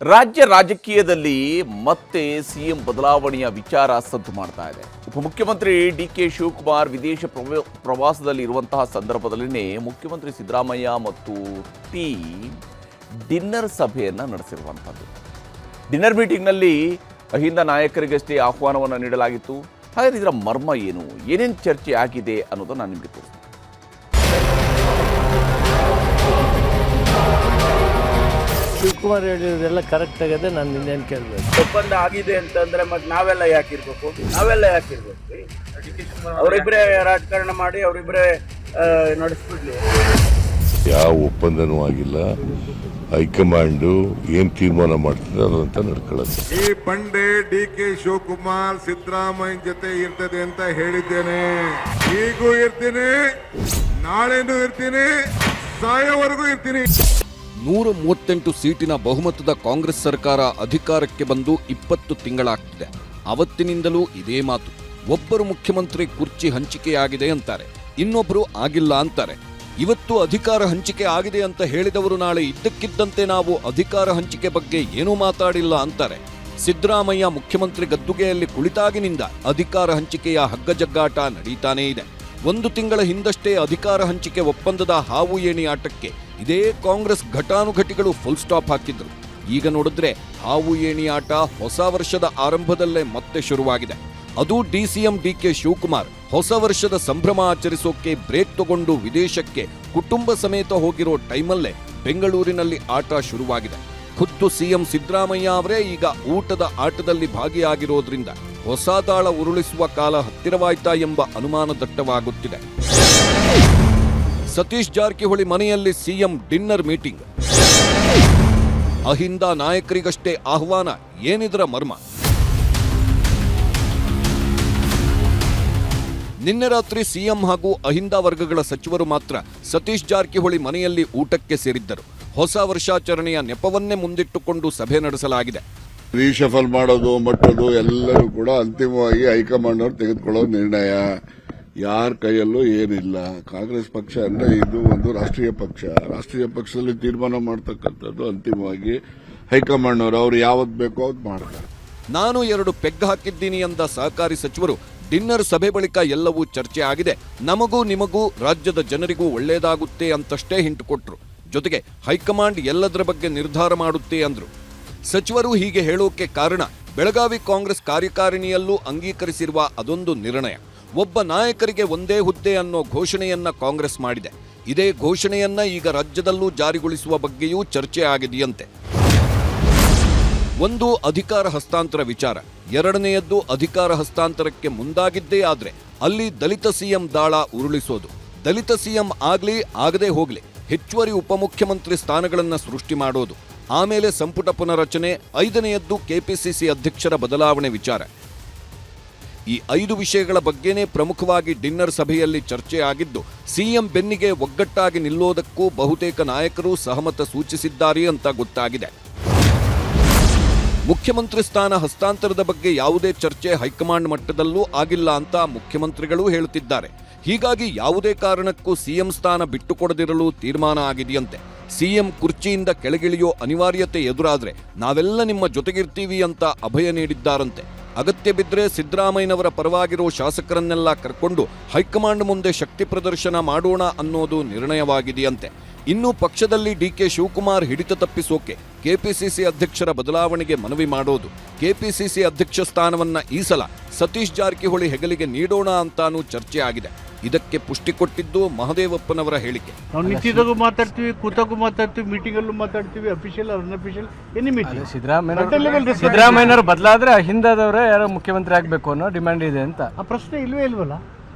ರಾಜ್ಯ ರಾಜಕೀಯದಲ್ಲಿ ಮತ್ತೆ ಸಿಎಂ ಬದಲಾವಣೆಯ ವಿಚಾರ ಸದ್ದು ಮಾಡ್ತಾ ಇದೆ. ಉಪಮುಖ್ಯಮಂತ್ರಿ ಡಿಕೆ ಶಿವಕುಮಾರ್ ವಿದೇಶ ಪ್ರವಾಸದಲ್ಲಿ ಇರುವಂತಹ ಸಂದರ್ಭದಲ್ಲಿನೇ ಮುಖ್ಯಮಂತ್ರಿ ಸಿದ್ದರಾಮಯ್ಯ ಮತ್ತು ಟೀಮ್ ಡಿನ್ನರ್ ಸಭೆಯನ್ನು ನಡೆಸಿರುವಂಥದ್ದು. ಡಿನ್ನರ್ ಮೀಟಿಂಗ್ನಲ್ಲಿ ಅಹಿಂದ ನಾಯಕರಿಗಷ್ಟೇ ಆಹ್ವಾನವನ್ನು ನೀಡಲಾಗಿತ್ತು. ಹಾಗಾದ್ರೆ ಇದರ ಮರ್ಮ ಏನು, ಏನೇನು ಚರ್ಚೆ ಆಗಿದೆ ಅನ್ನೋದನ್ನು ನಾನು ನಿಮಗೆ ತೋರಿಸ್ತೀನಿ. ಶಿವಕುಮಾರ್ ಹೇಳಿರೋದೆಲ್ಲ ಕರೆಕ್ಟ್ ಆಗಿದೆ. ನಾನು ಇನ್ನೇನು ಕೇಳಬೇಕು. ಒಪ್ಪಂದ ಆಗಿದೆ ಅಂತಂದ್ರೆ ಮತ್ತೆ ನಾವೆಲ್ಲ ಯಾಕಿರ್ಬೇಕು? ಅವರಿಬ್ಬರೇ ರಾಜಕಾರಣ ಮಾಡಿ ಅವರಿಬ್ಬರೇ ನಡೆಸ್ಬಿಡ್ಲಿ. ಯಾವ ಒಪ್ಪಂದನೂ ಆಗಿಲ್ಲ. ಹೈಕಮಾಂಡು ಏನ್ ತೀರ್ಮಾನ ಮಾಡ್ತದೆ ಅದಂತ ನಡ್ಕೊಳ್ಳುತ್ತೆ. ಈ ಬಂಡೆ ಡಿಕೆ ಶಿವಕುಮಾರ್ ಸಿದ್ದರಾಮಯ್ಯ ಜೊತೆ ಇರ್ತದೆ ಅಂತ ಹೇಳಿದ್ದೇನೆ. ಈಗೂ ಇರ್ತೀನಿ, ನಾಳೆನೂ ಇರ್ತೀನಿ, ಸಾಯೋವರೆಗೂ ಇರ್ತೀನಿ. 138 ಸೀಟಿನ ಬಹುಮತದ ಕಾಂಗ್ರೆಸ್ ಸರ್ಕಾರ ಅಧಿಕಾರಕ್ಕೆ ಬಂದು 20 ತಿಂಗಳಾಗ್ತಿದೆ. ಅವತ್ತಿನಿಂದಲೂ ಇದೇ ಮಾತು. ಒಬ್ಬರು ಮುಖ್ಯಮಂತ್ರಿ ಕುರ್ಚಿ ಹಂಚಿಕೆಯಾಗಿದೆ ಅಂತಾರೆ, ಇನ್ನೊಬ್ಬರು ಆಗಿಲ್ಲ ಅಂತಾರೆ. ಇವತ್ತು ಅಧಿಕಾರ ಹಂಚಿಕೆ ಆಗಿದೆ ಅಂತ ಹೇಳಿದವರು ನಾಳೆ ಇದ್ದಕ್ಕಿದ್ದಂತೆ ನಾವು ಅಧಿಕಾರ ಹಂಚಿಕೆ ಬಗ್ಗೆ ಏನೂ ಮಾತಾಡಿಲ್ಲ ಅಂತಾರೆ. ಸಿದ್ದರಾಮಯ್ಯ ಮುಖ್ಯಮಂತ್ರಿ ಗದ್ದುಗೆಯಲ್ಲಿ ಕುಳಿತಾಗಿನಿಂದ ಅಧಿಕಾರ ಹಂಚಿಕೆಯ ಹಗ್ಗಜಗ್ಗಾಟ ನಡೀತಾನೇ ಇದೆ. 1 ತಿಂಗಳ ಹಿಂದಷ್ಟೇ ಅಧಿಕಾರ ಹಂಚಿಕೆ ಒಪ್ಪಂದದ ಹಾವು ಏಣಿ ಆಟಕ್ಕೆ ಇದೇ ಕಾಂಗ್ರೆಸ್ ಘಟಾನುಘಟಿಗಳು ಫುಲ್ ಸ್ಟಾಪ್ ಹಾಕಿದ್ರು. ಈಗ ನೋಡಿದ್ರೆ ಹಾವು ಏಣಿ ಆಟ ಹೊಸ ವರ್ಷದ ಆರಂಭದಲ್ಲೇ ಮತ್ತೆ ಶುರುವಾಗಿದೆ. ಅದು ಡಿಸಿಎಂ ಡಿಕೆ ಶಿವಕುಮಾರ್ ಹೊಸ ವರ್ಷದ ಸಂಭ್ರಮ ಆಚರಿಸೋಕೆ ಬ್ರೇಕ್ ತಗೊಂಡು ವಿದೇಶಕ್ಕೆ ಕುಟುಂಬ ಸಮೇತ ಹೋಗಿರೋ ಟೈಮಲ್ಲೇ ಬೆಂಗಳೂರಿನಲ್ಲಿ ಆಟ ಶುರುವಾಗಿದೆ. ಖುದ್ದು ಸಿಎಂ ಸಿದ್ದರಾಮಯ್ಯ ಅವರೇ ಈಗ ಊಟದ ಆಟದಲ್ಲಿ ಭಾಗಿಯಾಗಿರೋದ್ರಿಂದ ಹೊಸ ದಾಳ ಉರುಳಿಸುವ ಕಾಲ ಹತ್ತಿರವಾಯ್ತಾ ಎಂಬ ಅನುಮಾನ ದಟ್ಟವಾಗುತ್ತಿದೆ. ಸತೀಶ್ ಜಾರಕಿಹೊಳಿ ಮನೆಯಲ್ಲಿ ಸಿಎಂ ಡಿನ್ನರ್ ಮೀಟಿಂಗ್. ಅಹಿಂದ ನಾಯಕರಿಗಷ್ಟೇ ಆಹ್ವಾನ, ಏನಿದರ ಮರ್ಮ? ನಿನ್ನೆ ರಾತ್ರಿ ಸಿಎಂ ಹಾಗೂ ಅಹಿಂದ ವರ್ಗಗಳ ಸಚಿವರು ಮಾತ್ರ ಸತೀಶ್ ಜಾರಕಿಹೊಳಿ ಮನೆಯಲ್ಲಿ ಊಟಕ್ಕೆ ಸೇರಿದ್ದರು. ಹೊಸ ವರ್ಷಾಚರಣೆಯ ನೆಪವನ್ನೇ ಮುಂದಿಟ್ಟುಕೊಂಡು ಸಭೆ ನಡೆಸಲಾಗಿದೆ. ರೀಶಫಲ್ ಮಾಡೋದು ಮಟ್ಟೋದು ಎಲ್ಲರೂ ಕೂಡ ಅಂತಿಮವಾಗಿ ಹೈಕಮಾಂಡ್ ಅವರು ತೆಗೆದುಕೊಳ್ಳೋ ನಿರ್ಣಯ. ಯಾರ ಕೈಯಲ್ಲೂ ಏನಿಲ್ಲ. ಕಾಂಗ್ರೆಸ್ ಪಕ್ಷ ಅಂದ್ರೆ ಇದು ಒಂದು ರಾಷ್ಟ್ರೀಯ ಪಕ್ಷ. ರಾಷ್ಟ್ರೀಯ ಪಕ್ಷದಲ್ಲಿ ತೀರ್ಮಾನ ಮಾಡತಕ್ಕಂಥದ್ದು ಅಂತಿಮವಾಗಿ ಹೈಕಮಾಂಡ್ ಅವರು ಯಾವತ್ತು ಬೇಕೋ ಅವತ್ತು ಮಾಡ್ತಾರೆ. ನಾನು 2 ಪೆಗ್ ಹಾಕಿದ್ದೀನಿ ಎಂದ ಸಹಕಾರಿ ಸಚಿವರು ಡಿನ್ನರ್ ಸಭೆ ಬಳಿಕ ಎಲ್ಲವೂ ಚರ್ಚೆ ಆಗಿದೆ, ನಮಗೂ ನಿಮಗೂ ರಾಜ್ಯದ ಜನರಿಗೂ ಒಳ್ಳೆಯದಾಗುತ್ತೆ ಅಂತಷ್ಟೇ ಹಿಂಟು ಕೊಟ್ರು. ಜೊತೆಗೆ ಹೈಕಮಾಂಡ್ ಎಲ್ಲದರ ಬಗ್ಗೆ ನಿರ್ಧಾರ ಮಾಡುತ್ತೆ ಅಂದ್ರು. ಸಚಿವರು ಹೀಗೆ ಹೇಳೋಕೆ ಕಾರಣ ಬೆಳಗಾವಿ ಕಾಂಗ್ರೆಸ್ ಕಾರ್ಯಕಾರಿಣಿಯಲ್ಲೂ ಅಂಗೀಕರಿಸಿರುವ ಅದೊಂದು ನಿರ್ಣಯ. ಒಬ್ಬ ನಾಯಕರಿಗೆ ಒಂದೇ ಹುದ್ದೆ ಅನ್ನೋ ಘೋಷಣೆಯನ್ನ ಕಾಂಗ್ರೆಸ್ ಮಾಡಿದೆ. ಇದೇ ಘೋಷಣೆಯನ್ನ ಈಗ ರಾಜ್ಯದಲ್ಲೂ ಜಾರಿಗೊಳಿಸುವ ಬಗ್ಗೆಯೂ ಚರ್ಚೆ ಆಗಿದೆಯಂತೆ. ಒಂದು ಅಧಿಕಾರ ಹಸ್ತಾಂತರ ವಿಚಾರ, ಎರಡನೆಯದ್ದು ಅಧಿಕಾರ ಹಸ್ತಾಂತರಕ್ಕೆ ಮುಂದಾಗಿದ್ದೇ ಆದ್ರೆ ಅಲ್ಲಿ ದಲಿತ ಸಿಎಂ ದಾಳ ಉರುಳಿಸೋದು. ದಲಿತ ಸಿಎಂ ಆಗ್ಲಿ ಆಗದೆ ಹೋಗ್ಲಿ ಹೆಚ್ಚುವರಿ ಉಪಮುಖ್ಯಮಂತ್ರಿ ಸ್ಥಾನಗಳನ್ನ ಸೃಷ್ಟಿ ಮಾಡೋದು. ಆಮೇಲೆ ಸಂಪುಟ ಪುನರಚನೆ. 5ನೆಯದ್ದು ಕೆಪಿಸಿಸಿ ಅಧ್ಯಕ್ಷರ ಬದಲಾವಣೆ ವಿಚಾರ. ಈ 5 ವಿಷಯಗಳ ಬಗ್ಗೆನೇ ಪ್ರಮುಖವಾಗಿ ಡಿನ್ನರ್ ಸಭೆಯಲ್ಲಿ ಚರ್ಚೆ ಆಗಿದ್ದು, ಸಿಎಂ ಬೆನ್ನಿಗೆ ಒಗ್ಗಟ್ಟಾಗಿ ನಿಲ್ಲೋದಕ್ಕೂ ಬಹುತೇಕ ನಾಯಕರು ಸಹಮತ ಸೂಚಿಸಿದ್ದಾರೆ ಅಂತ ಗೊತ್ತಾಗಿದೆ. ಮುಖ್ಯಮಂತ್ರಿ ಸ್ಥಾನ ಹಸ್ತಾಂತರದ ಬಗ್ಗೆ ಯಾವುದೇ ಚರ್ಚೆ ಹೈಕಮಾಂಡ್ ಮಟ್ಟದಲ್ಲೂ ಆಗಿಲ್ಲ ಅಂತ ಮುಖ್ಯಮಂತ್ರಿಗಳೂ ಹೇಳುತ್ತಿದ್ದಾರೆ. ಹೀಗಾಗಿ ಯಾವುದೇ ಕಾರಣಕ್ಕೂ ಸಿಎಂ ಸ್ಥಾನ ಬಿಟ್ಟುಕೊಡದಿರಲು ತೀರ್ಮಾನ ಆಗಿದೆಯಂತೆ. ಸಿಎಂ ಕುರ್ಚಿಯಿಂದ ಕೆಳಗಿಳಿಯೋ ಅನಿವಾರ್ಯತೆ ಎದುರಾದ್ರೆ ನಾವೆಲ್ಲ ನಿಮ್ಮ ಜೊತೆಗಿರ್ತೀವಿ ಅಂತ ಅಭಯ ನೀಡಿದ್ದಾರಂತೆ. ಅಗತ್ಯ ಬಿದ್ದರೆ ಸಿದ್ದರಾಮಯ್ಯನವರ ಪರವಾಗಿರೋ ಶಾಸಕರನ್ನೆಲ್ಲ ಕರ್ಕೊಂಡು ಹೈಕಮಾಂಡ್ ಮುಂದೆ ಶಕ್ತಿ ಪ್ರದರ್ಶನ ಮಾಡೋಣ ಅನ್ನೋದು ನಿರ್ಣಯವಾಗಿದೆಯಂತೆ. ಇನ್ನು ಪಕ್ಷದಲ್ಲಿ ಡಿಕೆ ಶಿವಕುಮಾರ್ ಹಿಡಿತ ತಪ್ಪಿಸೋಕೆ ಕೆಪಿಸಿಸಿ ಅಧ್ಯಕ್ಷರ ಬದಲಾವಣೆಗೆ ಮನವಿ ಮಾಡೋದು. ಕೆಪಿಸಿಸಿ ಅಧ್ಯಕ್ಷ ಸ್ಥಾನವನ್ನ ಈ ಸಲ ಸತೀಶ್ ಜಾರಕಿಹೊಳಿ ಹೆಗಲಿಗೆ ನೀಡೋಣ ಅಂತಾನೂ ಚರ್ಚೆ ಆಗಿದೆ. ಇದಕ್ಕೆ ಪುಷ್ಟಿ ಕೊಟ್ಟಿದ್ದು ಮಹದೇವಪ್ಪನವರ ಹೇಳಿಕೆ. ನಾವು ನಿಂತಿದ್ದಾಗೂ ಮಾತಾಡ್ತೀವಿ, ಕೂತಾಗೂ ಮಾತಾಡ್ತೀವಿ, ಮೀಟಿಂಗಲ್ಲೂ ಮಾತಾಡ್ತೀವಿ, ಅಫಿಷಿಯಲ್ ಅನ್ಅಫಿಷಿಯಲ್ ಎನಿ ಮೀಟಿಂಗ್. ಸಿದ್ದರಾಮಯ್ಯನವರು ಬದಲಾದ್ರೆ ಹಿಂದದವರೇ ಯಾರೋ ಮುಖ್ಯಮಂತ್ರಿ ಆಗಬೇಕು ಅನ್ನೋ ಡಿಮ್ಯಾಂಡ್ ಇದೆ ಅಂತ. ಆ ಪ್ರಶ್ನೆ ಇಲ್ವೇ ಇಲ್ವಲ್ಲ.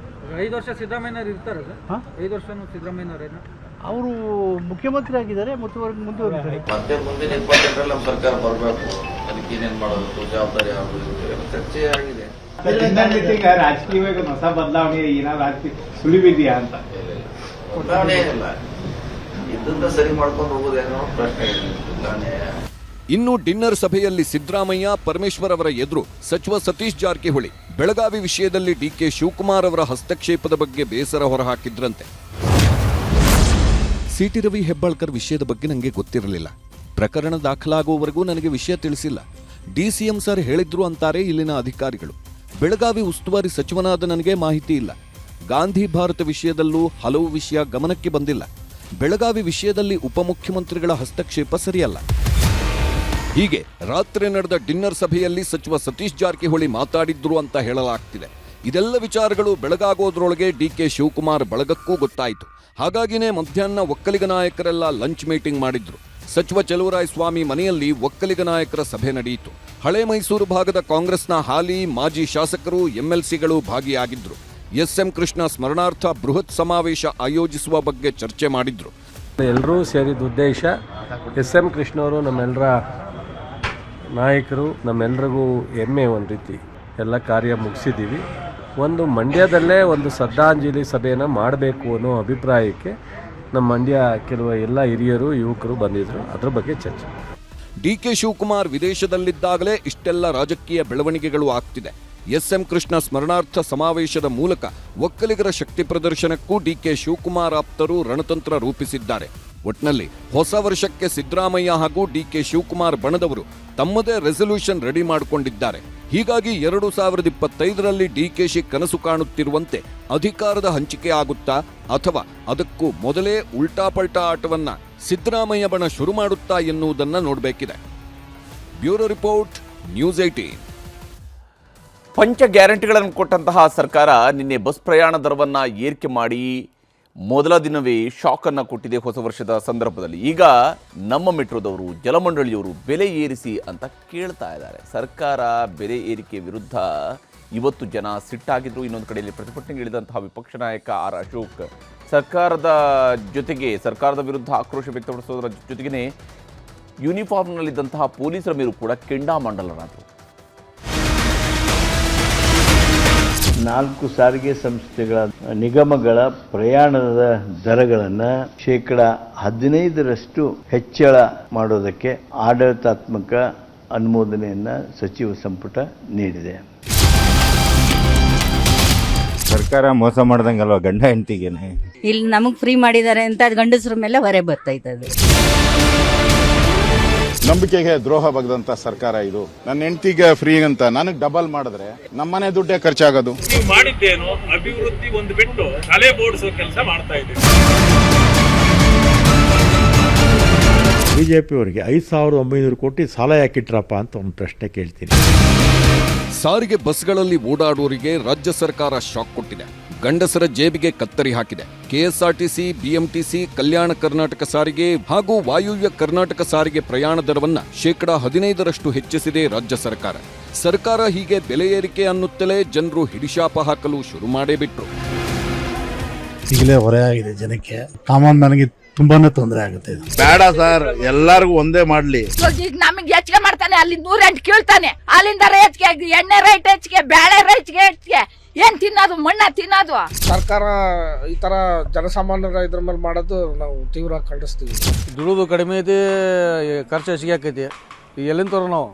5 ವರ್ಷ ಸಿದ್ದರಾಮಯ್ಯನವರು ಇರ್ತಾರೆ ಸರ್. 5 ವರ್ಷ ಸಿದ್ದರಾಮಯ್ಯನವರೇನು ಅವರು ಮುಖ್ಯಮಂತ್ರಿ ಆಗಿದ್ದಾರೆ, ಮುಂದುವರಿತಾರೆ. ಮತ್ತೆ ಮುಂದಿನ 28ರಲ್ಲಿ ನಮ್ಮ ಸರ್ಕಾರ ಬರಬೇಕು, ಅದಕ್ಕೆ ಏನೇನು ಮಾಡೋದು ಜವಾಬ್ದಾರಿ ಆಗೋದು ಚರ್ಚೆ ಆಗಿದೆ. ರಾಜಕೀಯವಾಗಿ ಹೊಸ ಬದಲಾವಣೆ ಏನಾದ್ರು ಸುಳಿವಿದೆಯಾ ಅಂತ? ಬದಲಾವಣೆ ಏನಿಲ್ಲ, ಇದನ್ನ ಸರಿ ಮಾಡ್ಕೊಂಡು ಹೋಗೋದೇನೋ ಪ್ರಶ್ನೆ ಇಲ್ಲ. ಇನ್ನು ಡಿನ್ನರ್ ಸಭೆಯಲ್ಲಿ ಸಿದ್ದರಾಮಯ್ಯ, ಪರಮೇಶ್ವರ್ ಅವರ ಎದುರು ಸಚಿವ ಸತೀಶ್ ಜಾರಕಿಹೊಳಿ ಬೆಳಗಾವಿ ವಿಷಯದಲ್ಲಿ ಡಿಕೆ ಶಿವಕುಮಾರ್ ಅವರ ಹಸ್ತಕ್ಷೇಪದ ಬಗ್ಗೆ ಬೇಸರ ಹೊರಹಾಕಿದ್ರಂತೆ. ಸಿಟಿ ರವಿ ಹೆಬ್ಬಾಳ್ಕರ್ ವಿಷಯದ ಬಗ್ಗೆ ನನಗೆ ಗೊತ್ತಿರಲಿಲ್ಲ. ಪ್ರಕರಣ ದಾಖಲಾಗುವವರೆಗೂ ನನಗೆ ವಿಷಯ ತಿಳಿಸಿಲ್ಲ. ಡಿಸಿಎಂ ಸರ್ ಹೇಳಿದ್ರು ಅಂತಾರೆ ಇಲ್ಲಿನ ಅಧಿಕಾರಿಗಳು. ಬೆಳಗಾವಿ ಉಸ್ತುವಾರಿ ಸಚಿವನಾದ ನನಗೆ ಮಾಹಿತಿ ಇಲ್ಲ. ಗಾಂಧಿ ಭಾರತ ವಿಷಯದಲ್ಲೂ ಹಲವು ವಿಷಯ ಗಮನಕ್ಕೆ ಬಂದಿಲ್ಲ. ಬೆಳಗಾವಿ ವಿಷಯದಲ್ಲಿ ಉಪಮುಖ್ಯಮಂತ್ರಿಗಳ ಹಸ್ತಕ್ಷೇಪ ಸರಿಯಲ್ಲ. ಹೀಗೆ ರಾತ್ರಿ ನಡೆದ ಡಿನ್ನರ್ ಸಭೆಯಲ್ಲಿ ಸಚಿವ ಸತೀಶ್ ಜಾರಕಿಹೊಳಿ ಮಾತಾಡಿದ್ರು ಅಂತ ಹೇಳಲಾಗ್ತಿದೆ. ಇದೆಲ್ಲ ವಿಚಾರಗಳು ಬೆಳಗಾಗೋದ್ರೊಳಗೆ ಡಿಕೆ ಶಿವಕುಮಾರ್ ಬಳಗಕ್ಕೂ ಗೊತ್ತಾಯಿತು. ಹಾಗಾಗಿನೇ ಮಧ್ಯಾಹ್ನ ಒಕ್ಕಲಿಗ ನಾಯಕರೆಲ್ಲ ಲಂಚ್ ಮೀಟಿಂಗ್ ಮಾಡಿದ್ರು. ಸಚಿವ ಚಲುವರಾಯಸ್ವಾಮಿ ಮನೆಯಲ್ಲಿ ಒಕ್ಕಲಿಗ ನಾಯಕರ ಸಭೆ ನಡೆಯಿತು. ಹಳೆ ಮೈಸೂರು ಭಾಗದ ಕಾಂಗ್ರೆಸ್ನ ಹಾಲಿ ಮಾಜಿ ಶಾಸಕರು ಎಂಎಲ್ಸಿಗಳು ಭಾಗಿಯಾಗಿದ್ರು. ಎಸ್ಎಂ ಕೃಷ್ಣ ಸ್ಮರಣಾರ್ಥ ಬೃಹತ್ ಸಮಾವೇಶ ಆಯೋಜಿಸುವ ಬಗ್ಗೆ ಚರ್ಚೆ ಮಾಡಿದ್ರು. ಎಲ್ಲರೂ ಸೇರಿದ ಉದ್ದೇಶ ಎಸ್ಎಂ ಕೃಷ್ಣವರು ನಮ್ಮೆಲ್ಲರ ನಾಯಕರು, ನಮ್ಮೆಲ್ಲರಿಗೂ ಹೆಮ್ಮೆ. ಒಂದು ರೀತಿ ಎಲ್ಲ ಕಾರ್ಯ ಮುಗಿಸಿದ್ದೀವಿ. ಒಂದು ಮಂಡ್ಯದಲ್ಲೇ ಒಂದು ಶ್ರದ್ಧಾಂಜಲಿ ಸಭೆಯನ್ನು ಮಾಡಬೇಕು ಅನ್ನೋ ಅಭಿಪ್ರಾಯಕ್ಕೆ ನಮ್ಮ ಮಂಡ್ಯ ಕೆಲವು ಎಲ್ಲ ಹಿರಿಯರು ಯುವಕರು ಬಂದಿದ್ರು. ಅದರ ಬಗ್ಗೆ ಚರ್ಚೆ. ಡಿಕೆ ಶಿವಕುಮಾರ್ ವಿದೇಶದಲ್ಲಿದ್ದಾಗಲೇ ಇಷ್ಟೆಲ್ಲ ರಾಜಕೀಯ ಬೆಳವಣಿಗೆಗಳು ಆಗ್ತಿದೆ. ಎಸ್ಎಂ ಕೃಷ್ಣ ಸ್ಮರಣಾರ್ಥ ಸಮಾವೇಶದ ಮೂಲಕ ಒಕ್ಕಲಿಗರ ಶಕ್ತಿ ಪ್ರದರ್ಶನಕ್ಕೂ ಡಿಕೆ ಶಿವಕುಮಾರ್ ಆಪ್ತರು ರಣತಂತ್ರ ರೂಪಿಸಿದ್ದಾರೆ. ಒಟ್ನಲ್ಲಿ ಹೊಸ ವರ್ಷಕ್ಕೆ ಸಿದ್ದರಾಮಯ್ಯ ಹಾಗೂ ಡಿಕೆ ಶಿವಕುಮಾರ್ ಬಣದವರು ತಮ್ಮದೇ ರೆಸಲ್ಯೂಷನ್ ರೆಡಿ ಮಾಡಿಕೊಂಡಿದ್ದಾರೆ. ಹೀಗಾಗಿ 2025ರಲ್ಲಿ ಡಿಕೆಶಿ ಕನಸು ಕಾಣುತ್ತಿರುವಂತೆ ಅಧಿಕಾರದ ಹಂಚಿಕೆ ಆಗುತ್ತಾ ಅಥವಾ ಅದಕ್ಕೂ ಮೊದಲೇ ಉಲ್ಟಾಪಲ್ಟಾ ಆಟವನ್ನ ಸಿದ್ದರಾಮಯ್ಯ ಬಣ ಶುರು ಮಾಡುತ್ತಾ ಎನ್ನುವುದನ್ನ ನೋಡಬೇಕಿದೆ. Bureau report, news 18. ಪಂಚ ಗ್ಯಾರಂಟಿಗಳನ್ನು ಕೊಟ್ಟಂತಹ ಸರ್ಕಾರ ನಿನ್ನೆ ಬಸ್ ಪ್ರಯಾಣ ದರವನ್ನು ಏರಿಕೆ ಮಾಡಿ ಮೊದಲ ದಿನವೇ ಶಾಕ್ ಅನ್ನು ಕೊಟ್ಟಿದೆ ಹೊಸ ವರ್ಷದ ಸಂದರ್ಭದಲ್ಲಿ. ಈಗ ನಮ್ಮ ಮೆಟ್ರೋದವರು, ಜಲಮಂಡಳಿಯವರು ಬೆಲೆ ಏರಿಸಿ ಅಂತ ಕೇಳ್ತಾ ಇದ್ದಾರೆ. ಸರ್ಕಾರ ಬೆಲೆ ಏರಿಕೆ ವಿರುದ್ಧ ಇವತ್ತು ಜನ ಸಿಟ್ಟಾಗಿದ್ರು. ಇನ್ನೊಂದು ಕಡೆಯಲ್ಲಿ ಪ್ರತಿಭಟನೆಗೆ ಇಳಿದಂತಹ ವಿಪಕ್ಷ ನಾಯಕ ಆರ್ ಅಶೋಕ್ ಸರ್ಕಾರದ ವಿರುದ್ಧ ಆಕ್ರೋಶ ವ್ಯಕ್ತಪಡಿಸೋದ್ರ ಜೊತೆಗೇ ಯೂನಿಫಾರ್ಮ್ನಲ್ಲಿದ್ದಂತಹ ಪೊಲೀಸರ ಮೇಲೂ ಕೂಡ ಕೆಂಡಾಮಂಡಲರಾದರು. 4 ಸಾರಿಗೆ ಸಂಸ್ಥೆಗಳ ನಿಗಮಗಳ ಪ್ರಯಾಣದ ದರಗಳನ್ನು 15% ಹೆಚ್ಚಳ ಮಾಡೋದಕ್ಕೆ ಆಡಳಿತಾತ್ಮಕ ಅನುಮೋದನೆಯನ್ನು ಸಚಿವ ಸಂಪುಟ ನೀಡಿದೆ. ಸರ್ಕಾರ ಮೋಸ ಮಾಡ್ದಂಗಲ್ವಾ ಗಂಡ ಹೆಂಡತಿಗೆನೆ. ಇಲ್ಲಿ ನಮಗೆ ಫ್ರೀ ಮಾಡಿದ್ದಾರೆ ಅಂತ ಗಂಡಸರ ಮೇಲೆ ಹೊರೆ ಬರ್ತಾ ಇದ್ದದೆ. ನಂಬಿಕೆಗೆ ದ್ರೋಹ ಬಗ್ದಂತ ಸರ್ಕಾರ ಇದು. ನನ್ನ ಹೆಂಡತಿಗೆ ಫ್ರೀ ಅಂತ ನನಗೆ ಡಬಲ್ ಮಾಡಿದ್ರೆ ನಮ್ಮನೆ ದುಡ್ಡೇ ಖರ್ಚಾಗೋದು. ನೀವು ಮಾಡಿದ್ದೇನು ಅಭಿವೃದ್ಧಿ ಒಂದು ಬಿಟ್ಟು ತಲೆ ಬೋಡಿಸೋ ಕೆಲಸ ಮಾಡ್ತಾ ಇದ್ದೀವಿ. ಬಿಜೆಪಿ ಅವರಿಗೆ 5,900 ಕೋಟಿ ಸಾಲ ಯಾಕಿಟ್ರಪ್ಪ ಅಂತ ಒಂದು ಪ್ರಶ್ನೆ ಕೇಳ್ತೀನಿ. ಸಾರಿಗೆ ಬಸ್ಗಳಲ್ಲಿ ಓಡಾಡುವವರಿಗೆ ರಾಜ್ಯ ಸರ್ಕಾರ ಶಾಕ್ ಕೊಟ್ಟಿದೆ. ಗಂಡಸರ ಜೇಬಿಗೆ ಕತ್ತರಿ ಹಾಕಿದೆ. ಕೆಎಸ್ಆರ್ಟಿಸಿ, ಬಿಎಂಟಿಸಿ, ಕಲ್ಯಾಣ ಕರ್ನಾಟಕ ಸಾರಿಗೆ ಹಾಗೂ ವಾಯುವ್ಯ ಕರ್ನಾಟಕ ಸಾರಿಗೆ ಪ್ರಯಾಣ ದರವನ್ನ 15% ಹೆಚ್ಚಿಸಿದೆ ರಾಜ್ಯ ಸರ್ಕಾರ. ಸರ್ಕಾರ ಹೀಗೆ ಬೆಲೆ ಏರಿಕೆ ಅನ್ನುತ್ತಲೇ ಜನರು ಹಿಡಿಶಾಪ ಹಾಕಲು ಶುರು ಮಾಡೇ ಬಿಟ್ರು. ಈಗಲೇ ಹೊರೆ ಆಗಿದೆ ಜನಕ್ಕೆ. ಕಾಮನ್ ನನಗೆ ತುಂಬಾನೇ ತೊಂದರೆ ಆಗುತ್ತೆ. ಬೇಡ ಸರ್, ಎಲ್ಲರಿಗೂ ಒಂದೇ ಮಾಡ್ಲಿ. ನಮಗೆ ಹೆಚ್ಚಿಗೆ ಮಾಡ್ತಾನೆ, ಅಲ್ಲಿ 108 ಕೀಳ್ತಾನೆ. ಅಲ್ಲಿಂದ ಹೆಚ್ಚಿಗೆ, ಎಣ್ಣೆ ರೇಟ್ ಹೆಚ್ಚಿಗೆ, ಬೇಳೆ ರೇಟ್ ಹೆಚ್ಚಿಗೆ. ಏನ್ ತಿನ್ನೋದು, ಮಣ್ಣ ತಿನ್ನೋದು. ಸರ್ಕಾರ ಈ ತರ ಜನಸಾಮಾನ್ಯರ ಇದ್ರ ಮೇಲೆ ಮಾಡೋದು ನಾವು ತೀವ್ರ ಖಂಡಿಸ್ತೀವಿ. ದುಡಿದು ಕಡಿಮೆ ಇದೆ, ಖರ್ಚು ಹೆಚ್ಚಿಗೆ ಆಕೈತಿ. ಎಲ್ಲಿಂದ ನಾವು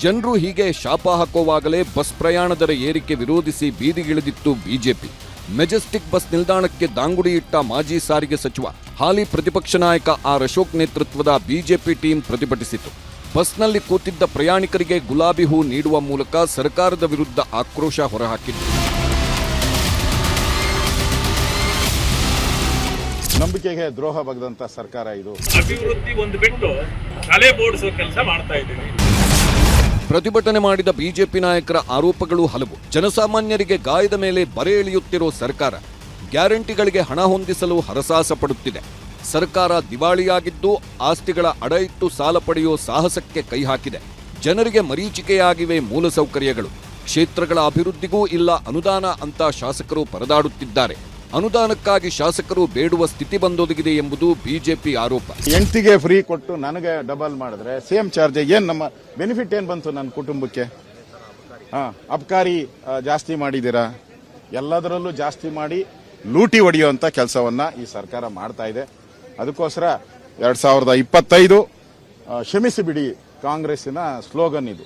ಜನರು ಹೀಗೆ ಶಾಪ ಹಾಕುವಾಗಲೇ ಬಸ್ ಪ್ರಯಾಣ ದರ ಏರಿಕೆ ವಿರೋಧಿಸಿ ಬೀದಿಗಿಳಿದಿತ್ತು ಬಿಜೆಪಿ. ಮೆಜೆಸ್ಟಿಕ್ ಬಸ್ ನಿಲ್ದಾಣಕ್ಕೆ ದಾಂಗುಡಿ ಇಟ್ಟ ಮಾಜಿ ಸಾರಿಗೆ ಸಚಿವ, ಹಾಲಿ ಪ್ರತಿಪಕ್ಷ ನಾಯಕ ಆರ್ ಅಶೋಕ್ ನೇತೃತ್ವದ ಬಿಜೆಪಿ ಟೀಮ್ ಪ್ರತಿಭಟಿಸಿತು. ಬಸ್ನಲ್ಲಿ ಕೂತಿದ್ದ ಪ್ರಯಾಣಿಕರಿಗೆ ಗುಲಾಬಿ ಹೂ ನೀಡುವ ಮೂಲಕ ಸರ್ಕಾರದ ವಿರುದ್ಧ ಆಕ್ರೋಶ ಹೊರಹಾಕಿತ್ತು. ನಂಬಿಕೆಗೆ ದ್ರೋಹ ಬಗ್ದಂತ ಸರ್ಕಾರ ಇದು. ಅಭಿವೃದ್ಧಿ ಒಂದು ಬಿಟ್ಟು ತಲೆ ಬೋಡಿಸೋ ಕೆಲಸ ಮಾಡ್ತಾ ಇದ್ದೀವಿ. ಪ್ರತಿಭಟನೆ ಮಾಡಿದ ಬಿಜೆಪಿ ನಾಯಕರ ಆರೋಪಗಳು ಹಲವು. ಜನಸಾಮಾನ್ಯರಿಗೆ ಗಾಯದ ಮೇಲೆ ಬರೆ ಎಳೆಯುತ್ತಿರೋ ಸರ್ಕಾರ ಗ್ಯಾರಂಟಿಗಳಿಗೆ ಹಣ ಹೊಂದಿಸಲು ಹರಸಾಹಸ ಪಡುತ್ತಿದೆ. ಸರ್ಕಾರ ದಿವಾಳಿಯಾಗಿದ್ದು ಆಸ್ತಿಗಳ ಅಡ ಇಟ್ಟು ಸಾಲ ಪಡೆಯೋ ಸಾಹಸಕ್ಕೆ ಕೈ ಹಾಕಿದೆ. ಜನರಿಗೆ ಮರೀಚಿಕೆಯಾಗಿವೆ ಮೂಲಸೌಕರ್ಯಗಳು. ಕ್ಷೇತ್ರಗಳ ಅಭಿವೃದ್ಧಿಗೂ ಇಲ್ಲ ಅನುದಾನ ಅಂತ ಶಾಸಕರು ಪರದಾಡುತ್ತಿದ್ದಾರೆ. ಅನುದಾನಕ್ಕಾಗಿ ಶಾಸಕರು ಬೇಡುವ ಸ್ಥಿತಿ ಬಂದೊದಗಿದೆ ಎಂಬುದು ಬಿಜೆಪಿ ಆರೋಪ. ಹೆಂಡತಿಗೆ ಫ್ರೀ ಕೊಟ್ಟು ನನಗೆ ಡಬಲ್ ಮಾಡಿದ್ರೆ ಸೇಮ್ ಚಾರ್ಜ್. ಏನ್ ನಮ್ಮ ಬೆನಿಫಿಟ್ ಏನ್ ಬಂತು ನನ್ನ ಕುಟುಂಬಕ್ಕೆ? ಅಬ್ಕಾರಿ ಜಾಸ್ತಿ ಮಾಡಿದ್ದೀರಾ, ಎಲ್ಲದರಲ್ಲೂ ಜಾಸ್ತಿ ಮಾಡಿ ಲೂಟಿ ಹೊಡೆಯುವಂತ ಕೆಲಸವನ್ನ ಈ ಸರ್ಕಾರ ಮಾಡ್ತಾ ಇದೆ. ಅದಕ್ಕೋಸ್ಕರ 2025 ಕ್ಷಮಿಸಿಬಿಡಿ ಕಾಂಗ್ರೆಸ್ಸಿನ ಸ್ಲೋಗನ್ ಇದು.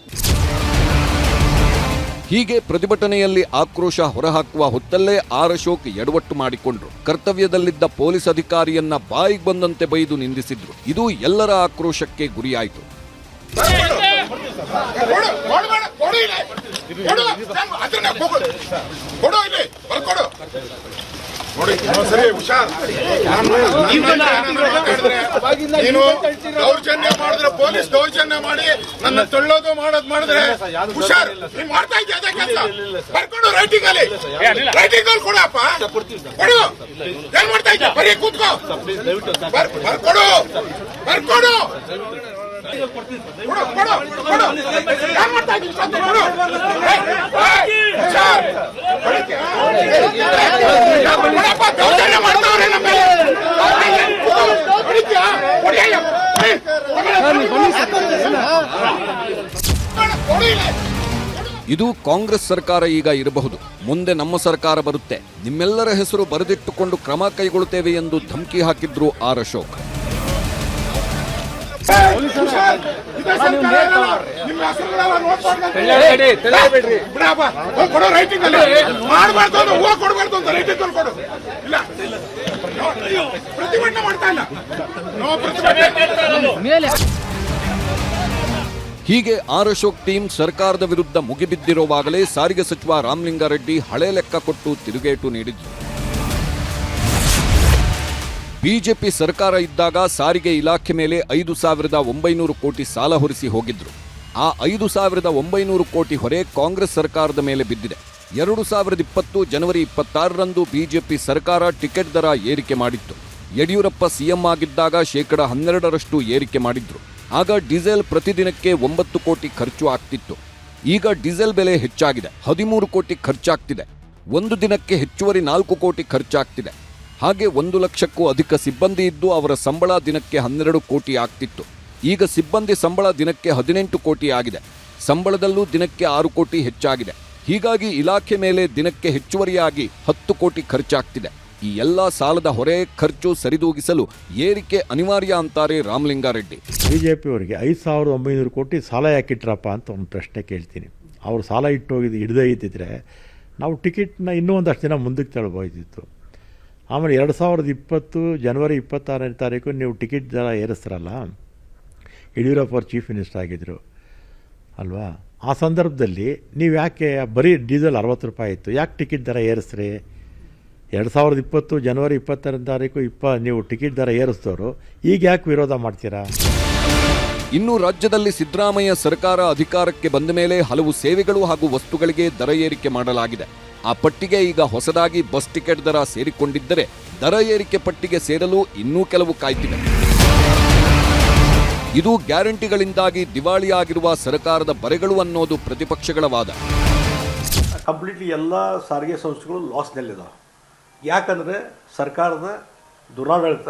ಹೀಗೆ ಪ್ರತಿಭಟನೆಯಲ್ಲಿ ಆಕ್ರೋಶ ಹೊರಹಾಕುವ ಹೊತ್ತಲ್ಲೇ ಆರ್ ಅಶೋಕ್ ಎಡವಟ್ಟು ಮಾಡಿಕೊಂಡ್ರು. ಕರ್ತವ್ಯದಲ್ಲಿದ್ದ ಪೊಲೀಸ್ ಅಧಿಕಾರಿಯನ್ನ ಬಾಯಿಗೆ ಬಂದಂತೆ ಬೈದು ನಿಂದಿಸಿದ್ರು. ಇದು ಎಲ್ಲರ ಆಕ್ರೋಶಕ್ಕೆ ಗುರಿಯಾಯಿತು. ನೀನು ದೌರ್ಜನ್ಯ ಮಾಡಿದ್ರೆ ಪೊಲೀಸ್ ದೌರ್ಜನ್ಯ ಮಾಡಿ ನನ್ನ ತೊಳ್ಳೋದು ಮಾಡೋದು ಮಾಡಿದ್ರೆ ಹುಷಾರ್. ನೀನ್ ಮಾಡ್ತಾ ಇದ್ದೆ ಅದೇ ಕೆಲಸ. ಬರ್ಕೊಡು ರೈಟಿಂಗ್ ಅಲ್ಲಿ ಕೊಡಪ್ಪ, ಕೊಡು. ಏನ್ ಮಾಡ್ತಾ ಇದ್ದೆ? ಬರೀ ಕೂತ್ಕೋ. ಬರ್ಕೊಡು. ಇದು ಕಾಂಗ್ರೆಸ್ ಸರ್ಕಾರ ಈಗ ಇರಬಹುದು, ಮುಂದೆ ನಮ್ಮ ಸರ್ಕಾರ ಬರುತ್ತೆ, ನಿಮ್ಮೆಲ್ಲರ ಹೆಸರು ಬರೆದಿಟ್ಟುಕೊಂಡು ಕ್ರಮ ಕೈಗೊಳ್ಳುತ್ತೇವೆ ಎಂದು ಧಮಕಿ ಹಾಕಿದ್ರು ಆರ್ ಅಶೋಕ್. ಹೀಗೆ ಆರ್ ಅಶೋಕ್ ಟೀಮ್ ಸರ್ಕಾರದ ವಿರುದ್ಧ ಮುಗಿಬಿದ್ದಿರುವಾಗಲೇ ಸಾರಿಗೆ ಸಚಿವ ರಾಮಲಿಂಗಾರೆಡ್ಡಿ ಹಳೆ ಲೆಕ್ಕ ಕೊಟ್ಟು ತಿರುಗೇಟು ನೀಡಿದ್ರು. ಬಿಜೆಪಿ ಸರ್ಕಾರ ಇದ್ದಾಗ ಸಾರಿಗೆ ಇಲಾಖೆ ಮೇಲೆ 5,900 ಕೋಟಿ ಸಾಲ ಹೊರಿಸಿ ಹೋಗಿದ್ರು. ಆ 5,900 ಕೋಟಿ ಹೊರೆ ಕಾಂಗ್ರೆಸ್ ಸರ್ಕಾರದ ಮೇಲೆ ಬಿದ್ದಿದೆ. 2020 ಜನವರಿ 26ರಂದು ಬಿಜೆಪಿ ಸರ್ಕಾರ ಟಿಕೆಟ್ ದರ ಏರಿಕೆ ಮಾಡಿತ್ತು. ಯಡಿಯೂರಪ್ಪ ಸಿಎಂ ಆಗಿದ್ದಾಗ 12% ಏರಿಕೆ ಮಾಡಿದ್ರು. ಆಗ ಡೀಸೆಲ್ ಪ್ರತಿದಿನಕ್ಕೆ 9 ಕೋಟಿ ಖರ್ಚು ಆಗ್ತಿತ್ತು. ಈಗ ಡೀಸೆಲ್ ಬೆಲೆ ಹೆಚ್ಚಾಗಿದೆ, 13 ಕೋಟಿ ಖರ್ಚಾಗ್ತಿದೆ. ಒಂದು ದಿನಕ್ಕೆ ಹೆಚ್ಚುವರಿ 4 ಕೋಟಿ ಖರ್ಚಾಗ್ತಿದೆ. ಹಾಗೆ 1 ಲಕ್ಷಕ್ಕೂ ಅಧಿಕ ಸಿಬ್ಬಂದಿ ಇದ್ದು ಅವರ ಸಂಬಳ ದಿನಕ್ಕೆ 12 ಕೋಟಿ ಆಗ್ತಿತ್ತು. ಈಗ ಸಿಬ್ಬಂದಿ ಸಂಬಳ ದಿನಕ್ಕೆ 18 ಕೋಟಿ ಆಗಿದೆ. ಸಂಬಳದಲ್ಲೂ ದಿನಕ್ಕೆ 6 ಕೋಟಿ ಹೆಚ್ಚಾಗಿದೆ. ಹೀಗಾಗಿ ಇಲಾಖೆ ಮೇಲೆ ದಿನಕ್ಕೆ ಹೆಚ್ಚುವರಿಯಾಗಿ 10 ಕೋಟಿ ಖರ್ಚಾಗ್ತಿದೆ. ಈ ಎಲ್ಲ ಸಾಲದ ಹೊರೆ ಖರ್ಚು ಸರಿದೂಗಿಸಲು ಏರಿಕೆ ಅನಿವಾರ್ಯ ಅಂತಾರೆ ರಾಮಲಿಂಗಾರೆಡ್ಡಿ. ಬಿಜೆಪಿಯವರಿಗೆ 5,900 ಕೋಟಿ ಸಾಲ ಯಾಕಿಟ್ರಪ್ಪ ಅಂತ ಒಂದು ಪ್ರಶ್ನೆ ಕೇಳ್ತೀನಿ. ಅವರು ಸಾಲ ಹಿಡ್ದೇ ಇದ್ದಿದ್ರೆ ನಾವು ಟಿಕೆಟ್ನ ಇನ್ನೂ ಒಂದಷ್ಟು ದಿನ ಮುಂದಕ್ಕೆ ತಳ್ಬೋದಿತ್ತು. ಆಮೇಲೆ 2020 ಜನವರಿ 26ನೇ ತಾರೀಕು ನೀವು ಟಿಕೆಟ್ ದರ ಏರಿಸ್ತಾರಲ್ಲ, ಯಡಿಯೂರಪ್ಪ ಅವರು ಚೀಫ್ ಮಿನಿಸ್ಟರ್ ಆಗಿದ್ದರು ಅಲ್ವಾ? ಆ ಸಂದರ್ಭದಲ್ಲಿ ನೀವು ಯಾಕೆ ಬರೀ ಡೀಸೆಲ್ 60 ರೂಪಾಯಿ ಇತ್ತು, ಯಾಕೆ ಟಿಕೆಟ್ ದರ ಏರಿಸ್ರಿ? 2020 ಜನವರಿ 26ನೇ ತಾರೀಕು ನೀವು ಟಿಕೆಟ್ ದರ ಏರಿಸಿದವರು ಈಗ ಯಾಕೆ ವಿರೋಧ ಮಾಡ್ತೀರಾ? ಇನ್ನು ರಾಜ್ಯದಲ್ಲಿ ಸಿದ್ದರಾಮಯ್ಯ ಸರ್ಕಾರ ಅಧಿಕಾರಕ್ಕೆ ಬಂದ ಮೇಲೆ ಹಲವು ಸೇವೆಗಳು ಹಾಗೂ ವಸ್ತುಗಳಿಗೆ ದರ ಏರಿಕೆ ಮಾಡಲಾಗಿದೆ. ಆ ಪಟ್ಟಿಗೆ ಈಗ ಹೊಸದಾಗಿ ಬಸ್ ಟಿಕೆಟ್ ದರ ಸೇರಿಕೊಂಡಿದ್ದರೆ ದರ ಏರಿಕೆ ಪಟ್ಟಿಗೆ ಸೇರಲು ಇನ್ನೂ ಕೆಲವು ಕಾಯ್ತಿವೆ. ಇದು ಗ್ಯಾರಂಟಿಗಳಿಂದಾಗಿ ದಿವಾಳಿಯಾಗಿರುವ ಸರ್ಕಾರದ ಬರೆಗಳು ಅನ್ನೋದು ಪ್ರತಿಪಕ್ಷಗಳ ವಾದ. ಕಂಪ್ಲೀಟ್ಲಿ ಎಲ್ಲ ಸಾರಿಗೆ ಸಂಸ್ಥೆಗಳು ಲಾಸ್ನಲ್ಲಿದ್ದಾವೆ. ಯಾಕಂದರೆ ಸರ್ಕಾರದ ದುರಾಡಳಿತ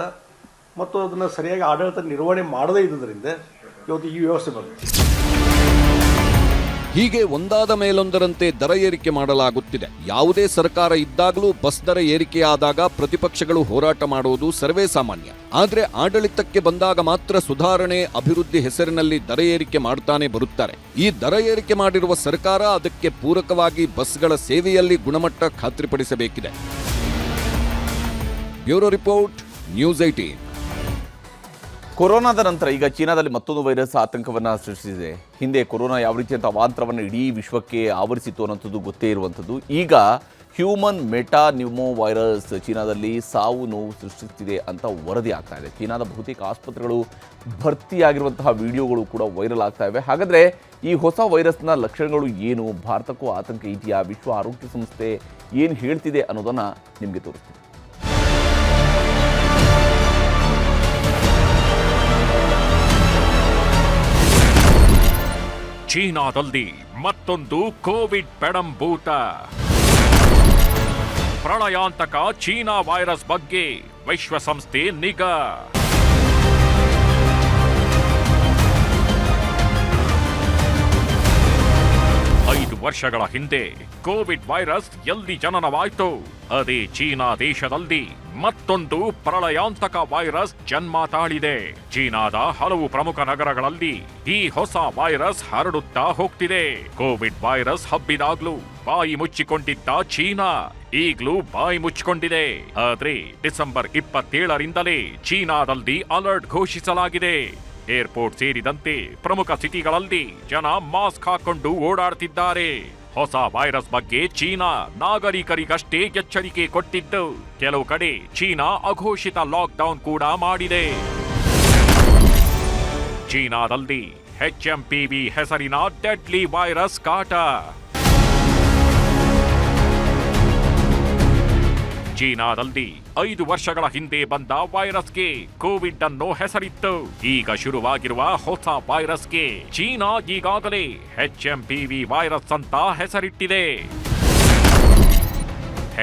ಮತ್ತು ಅದನ್ನು ಸರಿಯಾಗಿ ಆಡಳಿತ ನಿರ್ವಹಣೆ ಮಾಡದೇ ಇದ್ದುದರಿಂದ ಇವತ್ತು ಈ ವ್ಯವಸ್ಥೆ ಬಂದಿದೆ. ಹೀಗೆ ಒಂದಾದ ಮೇಲೊಂದರಂತೆ ದರ ಏರಿಕೆ ಮಾಡಲಾಗುತ್ತಿದೆ. ಯಾವುದೇ ಸರ್ಕಾರ ಇದ್ದಾಗಲೂ ಬಸ್ ದರ ಏರಿಕೆಯಾದಾಗ ಪ್ರತಿಪಕ್ಷಗಳು ಹೋರಾಟ ಮಾಡುವುದು ಸರ್ವೇ ಸಾಮಾನ್ಯ. ಆದರೆ ಆಡಳಿತಕ್ಕೆ ಬಂದಾಗ ಮಾತ್ರ ಸುಧಾರಣೆ, ಅಭಿವೃದ್ಧಿ ಹೆಸರಿನಲ್ಲಿ ದರ ಏರಿಕೆ ಮಾಡ್ತಾನೆ ಬರುತ್ತಾರೆ. ಈ ದರ ಏರಿಕೆ ಮಾಡಿರುವ ಸರ್ಕಾರ ಅದಕ್ಕೆ ಪೂರಕವಾಗಿ ಬಸ್ಗಳ ಸೇವೆಯಲ್ಲಿ ಗುಣಮಟ್ಟ ಖಾತ್ರಿಪಡಿಸಬೇಕಿದೆ. Bureau report, news 18. ಕೊರೋನಾದ ನಂತರ ಈಗ ಚೀನಾದಲ್ಲಿ ಮತ್ತೊಂದು ವೈರಸ್ ಆತಂಕವನ್ನು ಸೃಷ್ಟಿಸಿದೆ. ಹಿಂದೆ ಕೊರೋನಾ ಯಾವ ರೀತಿಯಂಥ ಅವಾಂತರವನ್ನು ಇಡೀ ವಿಶ್ವಕ್ಕೆ ಆವರಿಸಿತ್ತು ಅನ್ನೋಂಥದ್ದು ಗೊತ್ತೇ ಇರುವಂಥದ್ದು. ಈಗ ಹ್ಯೂಮನ್ ಮೆಟಾನ್ಯೂಮೋ ವೈರಸ್ ಚೀನಾದಲ್ಲಿ ಸಾವು ನೋವು ಸೃಷ್ಟಿಸುತ್ತಿದೆ ಅಂತ ವರದಿ ಆಗ್ತಾ ಇದೆ. ಚೀನಾದ ಬಹುತೇಕ ಆಸ್ಪತ್ರೆಗಳು ಭರ್ತಿಯಾಗಿರುವಂತಹ ವಿಡಿಯೋಗಳು ಕೂಡ ವೈರಲ್ ಆಗ್ತಾ ಇವೆ. ಹಾಗಾದರೆ ಈ ಹೊಸ ವೈರಸ್ನ ಲಕ್ಷಣಗಳು ಏನು, ಭಾರತಕ್ಕೂ ಆತಂಕ ಇದೆಯಾ, ವಿಶ್ವ ಆರೋಗ್ಯ ಸಂಸ್ಥೆ ಏನು ಹೇಳ್ತಿದೆ ಅನ್ನೋದನ್ನು ನಿಮಗೆ ತೋರಿಸ್ತೀನಿ. ಚೀನಾದಲ್ಲಿ ಮತ್ತೊಂದು ಕೋವಿಡ್ ಪೆಡಂಭೂತ. ಪ್ರಳಯಾಂತಕ ಚೀನಾ ವೈರಸ್ ಬಗ್ಗೆ ವಿಶ್ವಸಂಸ್ಥೆ ನಿಗಾ. ಐದು ವರ್ಷಗಳ ಹಿಂದೆ ಕೋವಿಡ್ ವೈರಸ್ ಎಲ್ಲಿ ಜನನವಾಯಿತು? ಅದೇ ಚೀನಾ ದೇಶದಲ್ಲಿ ಮತ್ತೊಂದು ಪ್ರಳಯಾಂತಕ ವೈರಸ್ ಜನ್ಮ ತಾಳಿದೆ. ಚೀನಾದ ಹಲವು ಪ್ರಮುಖ ನಗರಗಳಲ್ಲಿ ಈ ಹೊಸ ವೈರಸ್ ಹರಡುತ್ತಾ ಹೋಗ್ತಿದೆ. ಕೋವಿಡ್ ವೈರಸ್ ಹಬ್ಬಿದಾಗ್ಲೂ ಬಾಯಿ ಮುಚ್ಚಿಕೊಂಡಿದ್ದ ಚೀನಾ ಈಗ್ಲೂ ಬಾಯಿ ಮುಚ್ಚಿಕೊಂಡಿದೆ. ಆದ್ರೆ ಡಿಸೆಂಬರ್ 27ರಿಂದಲೇ ಚೀನಾದಲ್ಲಿ ಅಲರ್ಟ್ ಘೋಷಿಸಲಾಗಿದೆ. ಏರ್ಪೋರ್ಟ್ ಸೇರಿದಂತೆ ಪ್ರಮುಖ ಸಿಟಿಗಳಲ್ಲಿ ಜನ ಮಾಸ್ಕ್ ಹಾಕೊಂಡು ಓಡಾಡ್ತಿದ್ದಾರೆ. ಹೊಸ ವೈರಸ್ ಬಗ್ಗೆ ಚೀನಾ ನಾಗರಿಕರಿಗಷ್ಟೇ ಎಚ್ಚರಿಕೆ ಕೊಟ್ಟಿದ್ದು, ಕೆಲವು ಕಡೆ ಚೀನಾ ಅಘೋಷಿತ ಲಾಕ್ಡೌನ್ ಕೂಡ ಮಾಡಿದೆ. ಚೀನಾದಲ್ಲಿ HMPV ಹೆಸರಿನ ಡೆಡ್ಲಿ ವೈರಸ್ ಕಾಟ. ಚೀನಾದಲ್ಲಿ 5 ವರ್ಷಗಳ ಹಿಂದೆ ಬಂದ ವೈರಸ್ಗೆ ಕೋವಿಡ್ ಅನ್ನೋ ಹೆಸರಿತ್ತು. ಈಗ ಶುರುವಾಗಿರುವ ಹೊಸ ವೈರಸ್ಗೆ ಚೀನಾ ಈಗಾಗಲೇ HMPV ವೈರಸ್ ಅಂತ ಹೆಸರಿಟ್ಟಿದೆ.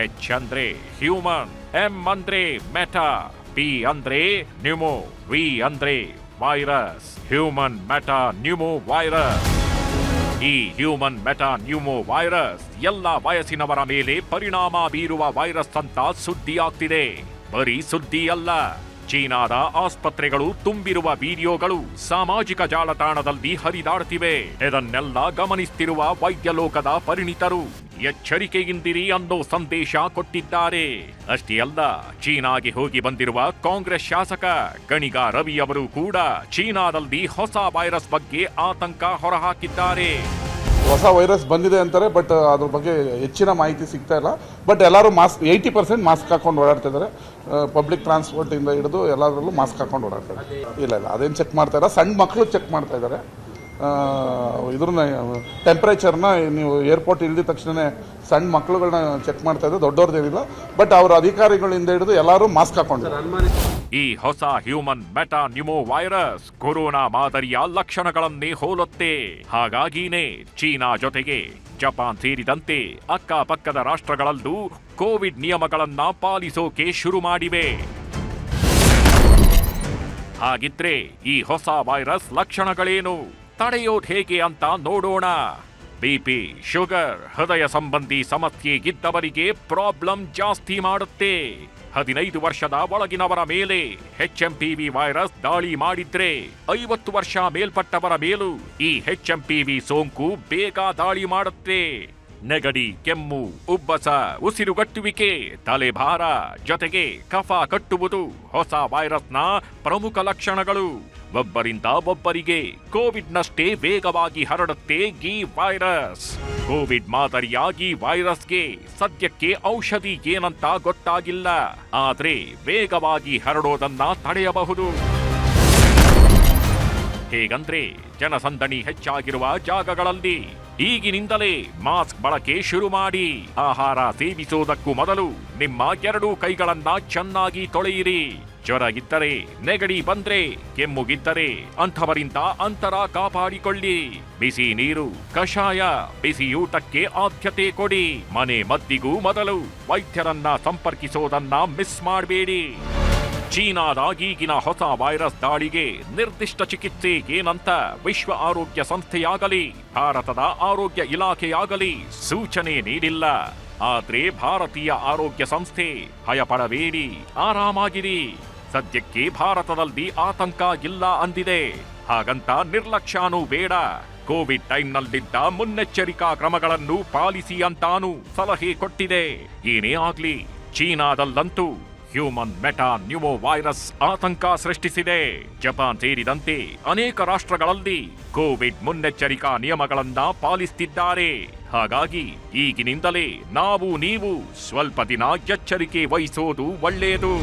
H ಅಂದ್ರೆ ಹ್ಯೂಮನ್, M ಅಂದ್ರೆ ಮೆಟಾ, P ಅಂದ್ರೆ ನ್ಯೂಮೋ, V ಅಂದ್ರೆ virus. Human meta pneumo virus. ಈ ಹ್ಯೂಮನ್ ಮೆಟಾ ನ್ಯೂಮೋ ವೈರಸ್ ಎಲ್ಲ ವಯಸ್ಸಿನವರ ಮೇಲೆ ಪರಿಣಾಮ ಬೀರುವ ವೈರಸ್ ಅಂತ ಸುದ್ದಿ ಆಗ್ತಿದೆ. ಬರೀ ಸುದ್ದಿ ಅಲ್ಲ, ಚೀನಾದ ಆಸ್ಪತ್ರೆಗಳು ತುಂಬಿರುವ ವಿಡಿಯೋಗಳು ಸಾಮಾಜಿಕ ಜಾಲತಾಣದಲ್ಲಿ ಹರಿದಾಡ್ತಿವೆ. ಇದನ್ನೆಲ್ಲ ಗಮನಿಸುತ್ತಿರುವ ವೈದ್ಯ ಲೋಕದ ಪರಿಣಿತರು ಎಚ್ಚರಿಕೆಯಿಂದಿರಿ ಅನ್ನೋ ಸಂದೇಶ ಕೊಟ್ಟಿದ್ದಾರೆ. ಅಷ್ಟೇ ಅಲ್ಲ, ಚೀನಾಗೆ ಹೋಗಿ ಬಂದಿರುವ ಕಾಂಗ್ರೆಸ್ ಶಾಸಕ ಗಣಿಗ ರವಿ ಅವರು ಕೂಡ ಚೀನಾದಲ್ಲಿ ಹೊಸ ವೈರಸ್ ಬಗ್ಗೆ ಆತಂಕ ಹೊರಹಾಕಿದ್ದಾರೆ. ಹೊಸ ವೈರಸ್ ಬಂದಿದೆ ಅಂತಾರೆ, ಬಟ್ ಅದ್ರ ಬಗ್ಗೆ ಹೆಚ್ಚಿನ ಮಾಹಿತಿ ಸಿಗ್ತಾ ಇಲ್ಲ. ಬಟ್ ಎಲ್ಲರೂ ಮಾಸ್ಕ್ 80% ಮಾಸ್ಕ್ ಹಾಕೊಂಡು ಓಡಾಡ್ತಾ ಇದ್ದಾರೆ. ಪಬ್ಲಿಕ್ ಟ್ರಾನ್ಸ್ಪೋರ್ಟ್ ಇಂದ ಹಿಡಿದು ಎಲ್ಲದರಲ್ಲೂ ಮಾಸ್ಕ್ ಹಾಕೊಂಡು ಓಡಾಡ್ತಾ ಇದ್ದಾರೆ. ಇಲ್ಲ ಅದೇನು ಚೆಕ್ ಮಾಡ್ತಾ ಇಲ್ಲ. ಸಣ್ಣ ಮಕ್ಕಳು ಚೆಕ್ ಮಾಡ್ತಾ ಇದ್ದಾರೆ. ಇದ್ರನ್ನ ಟೆಂಪರೇಚರ್ನ ನೀವು ಏರ್ಪೋರ್ಟ್ ಇಳಿದ ತಕ್ಷಣ ಸಣ್ಣ ಮಕ್ಕಳುಗಳನ್ನ ಚೆಕ್ ಮಾಡ್ತಾ ಇದ್ದಾರೆ, ದೊಡ್ಡವ್ರದ್ದೇನಿಲ್ಲ. ಬಟ್ ಅವರ ಅಧಿಕಾರಿಗಳಿಂದ ಹಿಡಿದು ಎಲ್ಲರೂ ಮಾಸ್ಕ್ ಹಾಕೊಂಡಿದ್ದಾರೆ. ಈ ಹೊಸ human meta pneumo virus corona ಮಾದರಿಯ ಲಕ್ಷಣಗಳನ್ನೇ ಹೋಲುತ್ತೆ. ಹಾಗಾಗಿನೇ ಚೀನಾ ಜೊತೆಗೆ ಜಪಾನ್ ಸೇರಿದಂತೆ ಅಕ್ಕಪಕ್ಕದ ರಾಷ್ಟ್ರಗಳಲ್ಲೂ ಕೋವಿಡ್ ನಿಯಮಗಳನ್ನ ಪಾಲಿಸೋಕೆ ಶುರು ಮಾಡಿವೆ. ಹಾಗಿದ್ರೆ ಈ ಹೊಸ ವೈರಸ್ ಲಕ್ಷಣಗಳೇನು, ತಡೆಯೋದು ಹೇಗೆ ಅಂತ ನೋಡೋಣ. ಬಿಪಿ, ಶುಗರ್, ಹೃದಯ ಸಂಬಂಧಿ ಸಮಸ್ಯೆ ಇದ್ದವರಿಗೆ ಪ್ರಾಬ್ಲಮ್ ಜಾಸ್ತಿ ಮಾಡುತ್ತೆ. 15 ವರ್ಷದ ಒಳಗಿನವರ ಮೇಲೆ HMPV ವೈರಸ್ ದಾಳಿ ಮಾಡಿದ್ರೆ 50 ವರ್ಷ ಮೇಲ್ಪಟ್ಟವರ ಮೇಲೂ ಈ HMPV ಸೋಂಕು ಬೇಗ ದಾಳಿ ಮಾಡುತ್ತೆ. ನೆಗಡಿ, ಕೆಮ್ಮು, ಉಬ್ಬಸ, ಉಸಿರುಗಟ್ಟುವಿಕೆ, ತಲೆಭಾರ ಜೊತೆಗೆ ಕಫ ಕಟ್ಟುವುದು ಹೊಸ ವೈರಸ್ನ ಪ್ರಮುಖ ಲಕ್ಷಣಗಳು. ಒಬ್ಬರಿಂದ ಒಬ್ಬರಿಗೆ ಕೋವಿಡ್ನಷ್ಟೇ ವೇಗವಾಗಿ ಹರಡುತ್ತೆ ಈ ವೈರಸ್. ಕೋವಿಡ್ ಮಾದರಿಯ ಈ ವೈರಸ್ಗೆ ಸದ್ಯಕ್ಕೆ ಔಷಧಿ ಏನಂತ ಗೊತ್ತಾಗಿಲ್ಲ. ಆದ್ರೆ ವೇಗವಾಗಿ ಹರಡೋದನ್ನ ತಡೆಯಬಹುದು. ಹೇಗಂದ್ರೆ ಜನಸಂದಣಿ ಹೆಚ್ಚಾಗಿರುವ ಜಾಗಗಳಲ್ಲಿ ಈಗಿನಿಂದಲೇ ಮಾಸ್ಕ್ ಬಳಕೆ ಶುರು ಮಾಡಿ. ಆಹಾರ ಸೇವಿಸುವುದಕ್ಕೂ ಮೊದಲು ನಿಮ್ಮ 2 ಕೈಗಳನ್ನ ಚೆನ್ನಾಗಿ ತೊಳೆಯಿರಿ. ಜ್ವರ ಇದ್ದರೆ, ನೆಗಡಿ ಬಂದ್ರೆ, ಕೆಮ್ಮುಗಿದ್ದರೆ ಅಂಥವರಿಂದ ಅಂತರ ಕಾಪಾಡಿಕೊಳ್ಳಿ. ಬಿಸಿ ನೀರು, ಕಷಾಯ, ಬಿಸಿಯೂಟಕ್ಕೆ ಆದ್ಯತೆ ಕೊಡಿ. ಮನೆ ಮದ್ದಿಗೂ ಮೊದಲು ವೈದ್ಯರನ್ನ ಸಂಪರ್ಕಿಸೋದನ್ನ ಮಿಸ್ ಮಾಡಬೇಡಿ. ಚೀನಾದ ಈಗಿನ ಹೊಸ ವೈರಸ್ ದಾಳಿಗೆ ನಿರ್ದಿಷ್ಟ ಚಿಕಿತ್ಸೆ ಏನಂತ ವಿಶ್ವ ಆರೋಗ್ಯ ಸಂಸ್ಥೆಯಾಗಲಿ ಭಾರತದ ಆರೋಗ್ಯ ಇಲಾಖೆಯಾಗಲಿ ಸೂಚನೆ ನೀಡಿಲ್ಲ. ಆದ್ರೆ ಭಾರತೀಯ ಆರೋಗ್ಯ ಸಂಸ್ಥೆ ಭಯಪಡಬೇಡಿ, ಆರಾಮಾಗಿರಿ, ಸದ್ಯಕ್ಕೆ ಭಾರತದಲ್ಲಿ ಆತಂಕ ಇಲ್ಲ ಅಂದಿದೆ. ಹಾಗಂತ ನಿರ್ಲಕ್ಷ್ಯನೂ ಬೇಡ. ಕೋವಿಡ್ ಟೈಮ್ನಲ್ಲಿದ್ದ ಮುನ್ನೆಚ್ಚರಿಕಾ ಕ್ರಮಗಳನ್ನು ಪಾಲಿಸಿ ಅಂತಾನೂ ಸಲಹೆ ಕೊಟ್ಟಿದೆ. ಏನೇ ಆಗ್ಲಿ, ಚೀನಾದಲ್ಲಂತೂ ಹ್ಯೂಮನ್ ಮೆಟಾ ನ್ಯೂಮೋ ವೈರಸ್ ಆತಂಕ ಸೃಷ್ಟಿಸಿದೆ. ಜಪಾನ್ ಸೇರಿದಂತೆ ಅನೇಕ ರಾಷ್ಟ್ರಗಳಲ್ಲಿ ಕೋವಿಡ್ ಮುನ್ನೆಚ್ಚರಿಕಾ ನಿಯಮಗಳನ್ನ ಪಾಲಿಸುತ್ತಿದ್ದಾರೆ. ಹಾಗಾಗಿ ಈಗಿನಿಂದಲೇ ನೀವು ಸ್ವಲ್ಪ ದಿನ ಎಚ್ಚರಿಕೆ ವಹಿಸೋದು ಒಳ್ಳೆಯದು.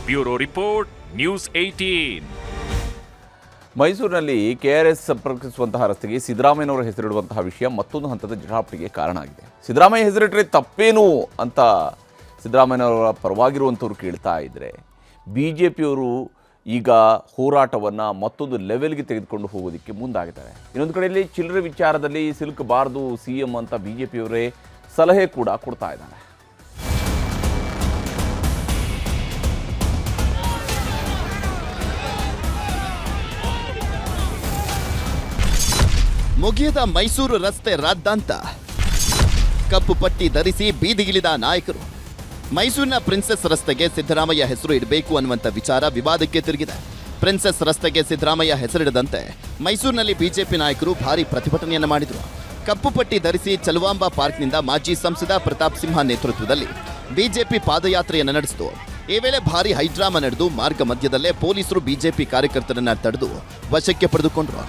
Bureau report, news 18. ಮೈಸೂರಿನಲ್ಲಿ KRS ಸಂಪರ್ಕಿಸುವಂತಹ ರಸ್ತೆಗೆ ಸಿದ್ದರಾಮಯ್ಯನವರ ಹೆಸರಿಡುವಂತಹ ವಿಷಯ ಮತ್ತೊಂದು ಹಂತದ ಜಟಾಪಟಿಗೆ ಕಾರಣ ಆಗಿದೆ. ಸಿದ್ದರಾಮಯ್ಯ ಹೆಸರಿಟ್ಟರೆ ತಪ್ಪೇನು ಅಂತ ಸಿದ್ದರಾಮಯ್ಯನವರ ಪರವಾಗಿರುವಂಥವ್ರು ಕೇಳ್ತಾ ಇದ್ದರೆ, BJPಯವರು ಈಗ ಹೋರಾಟವನ್ನು ಮತ್ತೊಂದು ಲೆವೆಲ್ಗೆ ತೆಗೆದುಕೊಂಡು ಹೋಗೋದಕ್ಕೆ ಮುಂದಾಗಿದ್ದಾರೆ. ಇನ್ನೊಂದು ಕಡೆಯಲ್ಲಿ ಚಿಲ್ಲರೆ ವಿಚಾರದಲ್ಲಿ ಸಿಲುಕಬಾರದು CM ಅಂತ BJPಯವರೇ ಸಲಹೆ ಕೂಡ ಕೊಡ್ತಾ ಇದ್ದಾರೆ. ಮುಗಿಯದ ಮೈಸೂರು ರಸ್ತೆ ರಾದ್ದಾಂತ. ಕಪ್ಪು ಪಟ್ಟಿ ಧರಿಸಿ ಬೀದಿಗಿಳಿದ ನಾಯಕರು, ಮೈಸೂರಿನ ಪ್ರಿನ್ಸೆಸ್ ರಸ್ತೆಗೆ ಸಿದ್ದರಾಮಯ್ಯ ಹೆಸರು ಇಡಬೇಕು ಅನ್ನುವಂಥ ವಿಚಾರ ವಿವಾದಕ್ಕೆ ತಿರುಗಿದೆ. ಪ್ರಿನ್ಸೆಸ್ ರಸ್ತೆಗೆ ಸಿದ್ದರಾಮಯ್ಯ ಹೆಸರಿಡದಂತೆ ಮೈಸೂರಿನಲ್ಲಿ ಬಿಜೆಪಿ ನಾಯಕರು ಭಾರೀ ಪ್ರತಿಭಟನೆಯನ್ನು ಮಾಡಿದರು. ಕಪ್ಪು ಪಟ್ಟಿ ಧರಿಸಿ ಚಲುವಾಂಬ ಪಾರ್ಕ್ನಿಂದ ಮಾಜಿ ಸಂಸದ ಪ್ರತಾಪ್ ಸಿಂಹ ನೇತೃತ್ವದಲ್ಲಿ ಬಿಜೆಪಿ ಪಾದಯಾತ್ರೆಯನ್ನು ನಡೆಸಿತು. ಈ ವೇಳೆ ಭಾರೀ ಹೈಡ್ರಾಮಾ ನಡೆದು ಮಾರ್ಗ ಮಧ್ಯದಲ್ಲೇ ಪೊಲೀಸರು ಬಿಜೆಪಿ ಕಾರ್ಯಕರ್ತರನ್ನ ತಡೆದು ವಶಕ್ಕೆ ಪಡೆದುಕೊಂಡರು.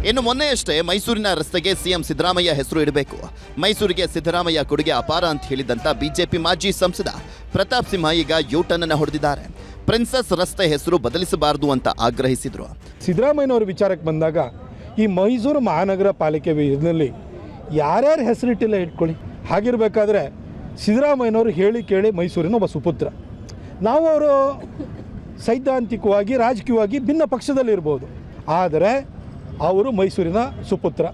ಇನ್ನು ಮೊನ್ನೆಯಷ್ಟೇ ಮೈಸೂರಿನ ರಸ್ತೆಗೆ ಸಿಎಂ ಸಿದ್ದರಾಮಯ್ಯ ಹೆಸರು ಇಡಬೇಕು, ಮೈಸೂರಿಗೆ ಸಿದ್ದರಾಮಯ್ಯ ಕೊಡುಗೆ ಅಪಾರ ಅಂತ ಹೇಳಿದಂತ ಬಿಜೆಪಿ ಮಾಜಿ ಸಂಸದ ಪ್ರತಾಪ್ ಸಿಂಹ ಈಗ ಯೂಟರ್ನ್ ಅನ್ನು ಹೊಡೆದಿದ್ದಾರೆ. ಪ್ರಿನ್ಸೆಸ್ ರಸ್ತೆ ಹೆಸರು ಬದಲಿಸಬಾರದು ಅಂತ ಆಗ್ರಹಿಸಿದ್ರು. ಸಿದ್ದರಾಮಯ್ಯನವರ ವಿಚಾರಕ್ಕೆ ಬಂದಾಗ ಈ ಮೈಸೂರು ಮಹಾನಗರ ಪಾಲಿಕೆ ಇದರಲ್ಲಿ ಯಾರ್ಯಾರು ಹೆಸರಿಟ್ಟಿಲ್ಲ ಇಟ್ಕೊಳ್ಳಿ. ಹಾಗಿರಬೇಕಾದ್ರೆ ಸಿದ್ದರಾಮಯ್ಯನವರು ಹೇಳಿ ಕೇಳಿ ಮೈಸೂರಿನ ಒಬ್ಬ ಸುಪುತ್ರ. ನಾವು ಅವರು ಸೈದ್ಧಾಂತಿಕವಾಗಿ ರಾಜಕೀಯವಾಗಿ ಭಿನ್ನ ಪಕ್ಷದಲ್ಲಿರ್ಬೋದು, ಆದರೆ ಅವರು ಮೈಸೂರಿನ ಸುಪುತ್ರ.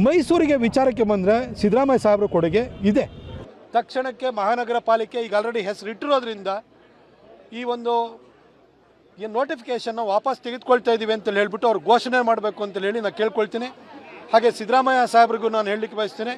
ಮೈಸೂರಿಗೆ ವಿಚಾರಕ್ಕೆ ಬಂದರೆ ಸಿದ್ದರಾಮಯ್ಯ ಸಾಹೇಬ್ರ ಕೊಡುಗೆ ಇದೆ. ತಕ್ಷಣಕ್ಕೆ ಮಹಾನಗರ ಪಾಲಿಕೆ ಈಗ ಆಲ್ರೆಡಿ ಹೆಸರಿಟ್ಟಿರೋದ್ರಿಂದ ಈ ಒಂದು ನೋಟಿಫಿಕೇಷನ್ನ ವಾಪಸ್ ತೆಗೆದುಕೊಳ್ತಾ ಇದ್ದೀವಿ ಅಂತ ಹೇಳ್ಬಿಟ್ಟು ಅವ್ರು ಘೋಷಣೆ ಮಾಡಬೇಕು ಅಂತ ಹೇಳಿ ನಾನು ಕೇಳ್ಕೊಳ್ತೀನಿ. ಹಾಗೆ ಸಿದ್ದರಾಮಯ್ಯ ಸಾಹೇಬ್ರಿಗೂ ನಾನು ಹೇಳಲಿಕ್ಕೆ ಬಯಸ್ತೇನೆ,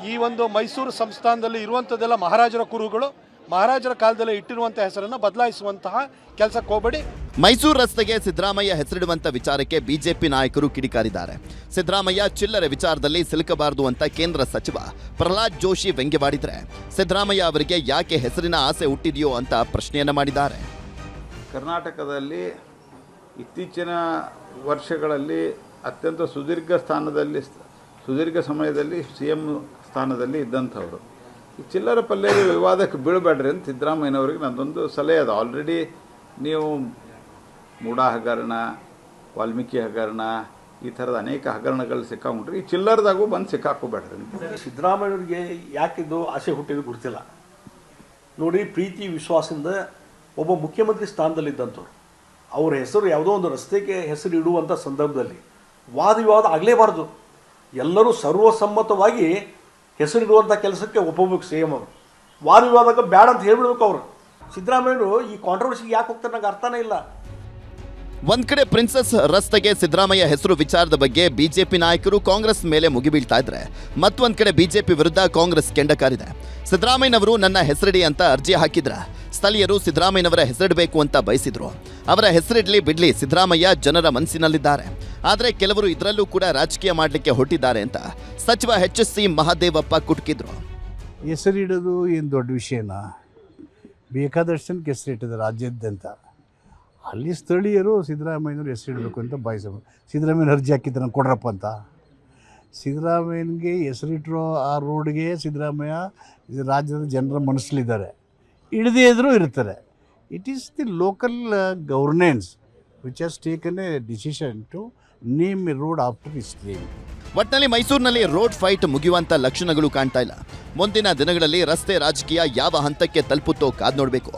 ಈ ಒಂದು ಮೈಸೂರು ಸಂಸ್ಥಾನದಲ್ಲಿ ಇರುವಂಥದ್ದೆಲ್ಲ ಮಹಾರಾಜರ ಕುರುಗಳು, ಮಹಾರಾಜರ ಕಾಲದಲ್ಲೇ ಇಟ್ಟಿರುವಂಥ ಹೆಸರನ್ನು ಬದಲಾಯಿಸುವಂತಹ ಕೆಲಸಕ್ಕೆ ಹೋಗಬೇಡಿ. ಮೈಸೂರು ರಸ್ತೆಗೆ ಸಿದ್ದರಾಮಯ್ಯ ಹೆಸರಿಡುವಂತ ವಿಚಾರಕ್ಕೆ ಬಿಜೆಪಿ ನಾಯಕರು ಕಿಡಿಕಾರಿದ್ದಾರೆ. ಸಿದ್ದರಾಮಯ್ಯ ಚಿಲ್ಲರೆ ವಿಚಾರದಲ್ಲಿ ಸಿಲುಕಬಾರದು ಅಂತ ಕೇಂದ್ರ ಸಚಿವ ಪ್ರಹ್ಲಾದ್ ಜೋಶಿ ವ್ಯಂಗ್ಯವಾಡಿದರೆ, ಸಿದ್ದರಾಮಯ್ಯ ಅವರಿಗೆ ಯಾಕೆ ಹೆಸರಿನ ಆಸೆ ಹುಟ್ಟಿದೆಯೋ ಅಂತ ಪ್ರಶ್ನೆಯನ್ನ ಮಾಡಿದ್ದಾರೆ. ಕರ್ನಾಟಕದಲ್ಲಿ ಇತ್ತೀಚಿನ ವರ್ಷಗಳಲ್ಲಿ ಅತ್ಯಂತ ಸುದೀರ್ಘ ಸಮಯದಲ್ಲಿ CM ಸ್ಥಾನದಲ್ಲಿ ಇದ್ದಂಥವರು ಈ ಚಿಲ್ಲರೆ ಪಲ್ಲೆಗೆ ವಿವಾದಕ್ಕೆ ಬೀಳಬೇಡ್ರಿ ಅಂತ ಸಿದ್ದರಾಮಯ್ಯನವರಿಗೆ ನನ್ನದೊಂದು ಸಲಹೆ ಅದು. ಆಲ್ರೆಡಿ ನೀವು ಮೂಡಾ ಹಗರಣ, ವಾಲ್ಮೀಕಿ ಹಗರಣ, ಈ ಥರದ ಅನೇಕ ಹಗರಣಗಳು ಸಿಕ್ಕಾಕೊಂಡ್ರಿ, ಈ ಚಿಲ್ಲರದಾಗೂ ಬಂದು ಸಿಕ್ಕಾಕೋಬೇಡ್ರಿ ಅಂತ. ಸಿದ್ದರಾಮಯ್ಯವ್ರಿಗೆ ಯಾಕಿದ್ದು ಆಸೆ ಹುಟ್ಟಿದ್ದು ಗೊತ್ತಿಲ್ಲ ನೋಡಿ. ಪ್ರೀತಿ ವಿಶ್ವಾಸದಿಂದ ಒಬ್ಬ ಮುಖ್ಯಮಂತ್ರಿ ಸ್ಥಾನದಲ್ಲಿದ್ದಂಥವ್ರು ಅವ್ರ ಹೆಸರು ಯಾವುದೋ ಒಂದು ರಸ್ತೆಗೆ ಹೆಸರು ಇಡುವಂಥ ಸಂದರ್ಭದಲ್ಲಿ ವಾದ ವಿವಾದ ಆಗಲೇಬಾರ್ದು. ಎಲ್ಲರೂ ಸರ್ವಸಮ್ಮತವಾಗಿ ಹೆಸರಿಡುವಂಥ ಕೆಲಸಕ್ಕೆ ಒಪ್ಪಬೇಕು. CM ಅವರು ವಾದ ವಿವಾದಕ್ಕೆ ಬೇಡ ಅಂತ ಹೇಳ್ಬಿಡ್ಬೇಕು. ಅವರು ಸಿದ್ದರಾಮಯ್ಯರು ಈ ಕಾಂಟ್ರವರ್ಸಿಗೆ ಯಾಕೆ ಹೋಗ್ತಾರೆ ನಂಗೆ ಅರ್ಥನೇ ಇಲ್ಲ. ಒಂದ್ ಕಡೆ ಪ್ರಿನ್ಸೆಸ್ ರಸ್ತೆಗೆ ಸಿದ್ದರಾಮಯ್ಯ ಹೆಸರು ವಿಚಾರದ ಬಗ್ಗೆ ಬಿಜೆಪಿ ನಾಯಕರು ಕಾಂಗ್ರೆಸ್ ಮೇಲೆ ಮುಗಿಬೀಳ್ತಾ ಇದ್ರೆ, ಮತ್ತೊಂದ್ ಕಡೆ ಬಿಜೆಪಿ ವಿರುದ್ಧ ಕಾಂಗ್ರೆಸ್ ಕೆಂಡಕಾರಿದೆ. ಸಿದ್ದರಾಮಯ್ಯನವರು ನನ್ನ ಹೆಸರಿಡಿ ಅಂತ ಅರ್ಜಿ ಹಾಕಿದ್ರ, ಸ್ಥಳೀಯರು ಸಿದ್ದರಾಮಯ್ಯನವರ ಹೆಸರಿಡಬೇಕು ಅಂತ ಬಯಸಿದ್ರು. ಅವರ ಹೆಸರಿಡ್ಲಿ ಬಿಡ್ಲಿ ಸಿದ್ದರಾಮಯ್ಯ ಜನರ ಮನಸ್ಸಿನಲ್ಲಿದ್ದಾರೆ. ಆದರೆ ಕೆಲವರು ಇದರಲ್ಲೂ ಕೂಡ ರಾಜಕೀಯ ಮಾಡಲಿಕ್ಕೆ ಹೊರಟಿದ್ದಾರೆ ಅಂತ ಸಚಿವ HC ಮಹದೇವಪ್ಪ ಕುಟುಕಿದ್ರು. ಹೆಸರಿಡೋದು ಏನು ದೊಡ್ಡ ವಿಷಯನ, ಬೇಕಾದಷ್ಟು ಜನಕ್ಕೆ ಹೆಸರಿಟ್ಟಿದ್ದಾರೆ ರಾಜ್ಯಾದ್ಯಂತ. ಅಲ್ಲಿ ಸ್ಥಳೀಯರು ಸಿದ್ದರಾಮಯ್ಯನವ್ರು ಹೆಸರಿಡಬೇಕು ಅಂತ ಬಯಸಬೇಕು. ಸಿದ್ದರಾಮಯ್ಯನ ಅರ್ಜಿ ಹಾಕಿದ್ರೆ ಕೊಡ್ರಪ್ಪ ಅಂತ. ಸಿದ್ದರಾಮಯ್ಯನಿಗೆ ಹೆಸರಿಟ್ಟಿರೋ ಆ ರೋಡ್ಗೆ ಸಿದ್ದರಾಮಯ್ಯ ರಾಜ್ಯದ ಜನರ ಮನಸ್ಸಲ್ಲಿದ್ದಾರೆ, ಇಡದೇ ಇದ್ರೂ ಇರ್ತಾರೆ. It is the local governance which has taken a decision to name a road after his name. ಒಟ್ಟಿನಲ್ಲಿ ಮೈಸೂರಿನಲ್ಲಿ ರೋಡ್ ಫೈಟ್ ಮುಗಿಯುವಂತ ಲಕ್ಷಣಗಳು ಕಾಣ್ತಾ ಇಲ್ಲ. ಮುಂದಿನ ದಿನಗಳಲ್ಲಿ ರಸ್ತೆ ರಾಜಕೀಯ ಯಾವ ಹಂತಕ್ಕೆ ತಲುಪುತ್ತೋ ಕಾದ್ ನೋಡಬೇಕು.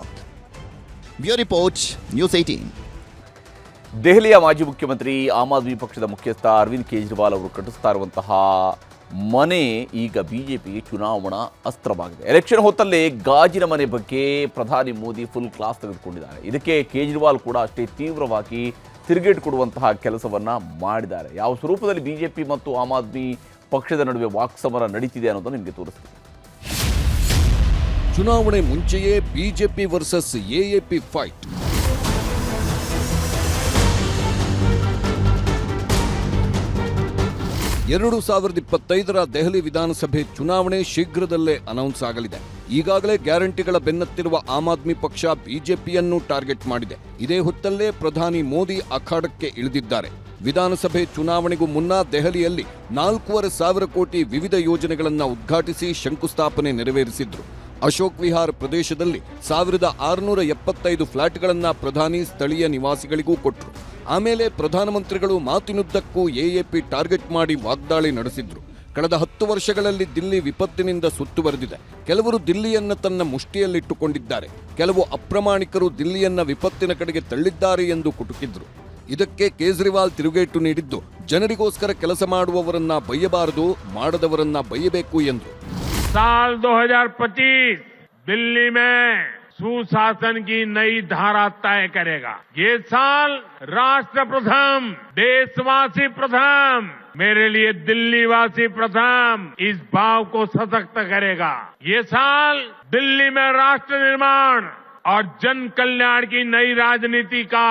Bureau report, news 18. ದೆಹಲಿಯ ಮಾಜಿ ಮುಖ್ಯಮಂತ್ರಿ ಆಮ್ ಆದ್ಮಿ ಪಕ್ಷದ ಮುಖ್ಯಸ್ಥ ಅರವಿಂದ್ ಕೇಜ್ರಿವಾಲ್ ಅವರು ಕಟ್ಟಿಸ್ತಾ ಇರುವಂತಹ ಮನೆ ಈಗ ಬಿಜೆಪಿಗೆ ಚುನಾವಣಾ ಅಸ್ತ್ರವಾಗಿದೆ. ಎಲೆಕ್ಷನ್ ಹೊತ್ತಲ್ಲೇ ಗಾಜಿನ ಮನೆ ಬಗ್ಗೆ ಪ್ರಧಾನಿ ಮೋದಿ ಫುಲ್ ಕ್ಲಾಸ್ ತೆಗೆದುಕೊಂಡಿದ್ದಾರೆ. ಇದಕ್ಕೆ ಕೇಜ್ರಿವಾಲ್ ಕೂಡ ಅಷ್ಟೇ ತೀವ್ರವಾಗಿ ತಿರುಗೇಟು ಕೊಡುವಂತಹ ಕೆಲಸವನ್ನ ಮಾಡಿದ್ದಾರೆ. ಯಾವ ಸ್ವರೂಪದಲ್ಲಿ ಬಿಜೆಪಿ ಮತ್ತು ಆಮ್ ಆದ್ಮಿ ಪಕ್ಷದ ನಡುವೆ ವಾಕ್ಸಮರ ನಡೀತಿದೆ ಅನ್ನೋದನ್ನು ನಿಮಗೆ ತೋರಿಸ್ತೀವಿ. ಚುನಾವಣೆ ಮುಂಚೆಯೇ ಬಿಜೆಪಿ ವರ್ಸಸ್ AAP ಫೈಟ್. ಎರಡು 2025ರ ದೆಹಲಿ ವಿಧಾನಸಭೆ ಚುನಾವಣೆ ಶೀಘ್ರದಲ್ಲೇ ಅನೌನ್ಸ್ ಆಗಲಿದೆ. ಈಗಾಗಲೇ ಗ್ಯಾರಂಟಿಗಳ ಬೆನ್ನತ್ತಿರುವ ಆಮ್ ಆದ್ಮಿ ಪಕ್ಷ ಬಿಜೆಪಿಯನ್ನು ಟಾರ್ಗೆಟ್ ಮಾಡಿದೆ. ಇದೇ ಹೊತ್ತಲ್ಲೇ ಪ್ರಧಾನಿ ಮೋದಿ ಅಖಾಡಕ್ಕೆ ಇಳಿದಿದ್ದಾರೆ. ವಿಧಾನಸಭೆ ಚುನಾವಣೆಗೂ ಮುನ್ನ ದೆಹಲಿಯಲ್ಲಿ 4,500 ಕೋಟಿ ವಿವಿಧ ಯೋಜನೆಗಳನ್ನು ಉದ್ಘಾಟಿಸಿ ಶಂಕುಸ್ಥಾಪನೆ ನೆರವೇರಿಸಿದ್ರು. ಅಶೋಕ್ ವಿಹಾರ್ ಪ್ರದೇಶದಲ್ಲಿ 1,675 ಫ್ಲಾಟ್ಗಳನ್ನು ಪ್ರಧಾನಿ ಸ್ಥಳೀಯ ನಿವಾಸಿಗಳಿಗೂ ಕೊಟ್ಟರು. ಆಮೇಲೆ ಪ್ರಧಾನಮಂತ್ರಿಗಳು ಮಾತಿನುದ್ದಕ್ಕೂ AAP ಟಾರ್ಗೆಟ್ ಮಾಡಿ ವಾಗ್ದಾಳಿ ನಡೆಸಿದ್ರು. ಕಳೆದ 10 ವರ್ಷಗಳಲ್ಲಿ ದಿಲ್ಲಿ ವಿಪತ್ತಿನಿಂದ ಸುತ್ತುವರೆದಿದೆ. ಕೆಲವರು ದಿಲ್ಲಿಯನ್ನ ತನ್ನ ಮುಷ್ಟಿಯಲ್ಲಿಟ್ಟುಕೊಂಡಿದ್ದಾರೆ, ಕೆಲವು ಅಪ್ರಾಮಾಣಿಕರು ದಿಲ್ಲಿಯನ್ನ ವಿಪತ್ತಿನ ಕಡೆಗೆ ತಳ್ಳಿದ್ದಾರೆ ಎಂದು ಕುಟುಕಿದ್ರು. ಇದಕ್ಕೆ ಕೇಜ್ರಿವಾಲ್ ತಿರುಗೇಟು ನೀಡಿದ್ದು, ಜನರಿಗೋಸ್ಕರ ಕೆಲಸ ಮಾಡುವವರನ್ನ ಬಯ್ಯಬಾರದು, ಮಾಡದವರನ್ನ ಬಯ್ಯಬೇಕು ಎಂದರು. साल 2025 दिल्ली में सुशासन की नई धारा तय करेगा. ये साल राष्ट्र प्रथम, देशवासी प्रथम, मेरे लिए दिल्ली वासी प्रथम इस भाव को सशक्त करेगा। ये साल दिल्ली में राष्ट्र निर्माण और जन कल्याण की नई राजनीति का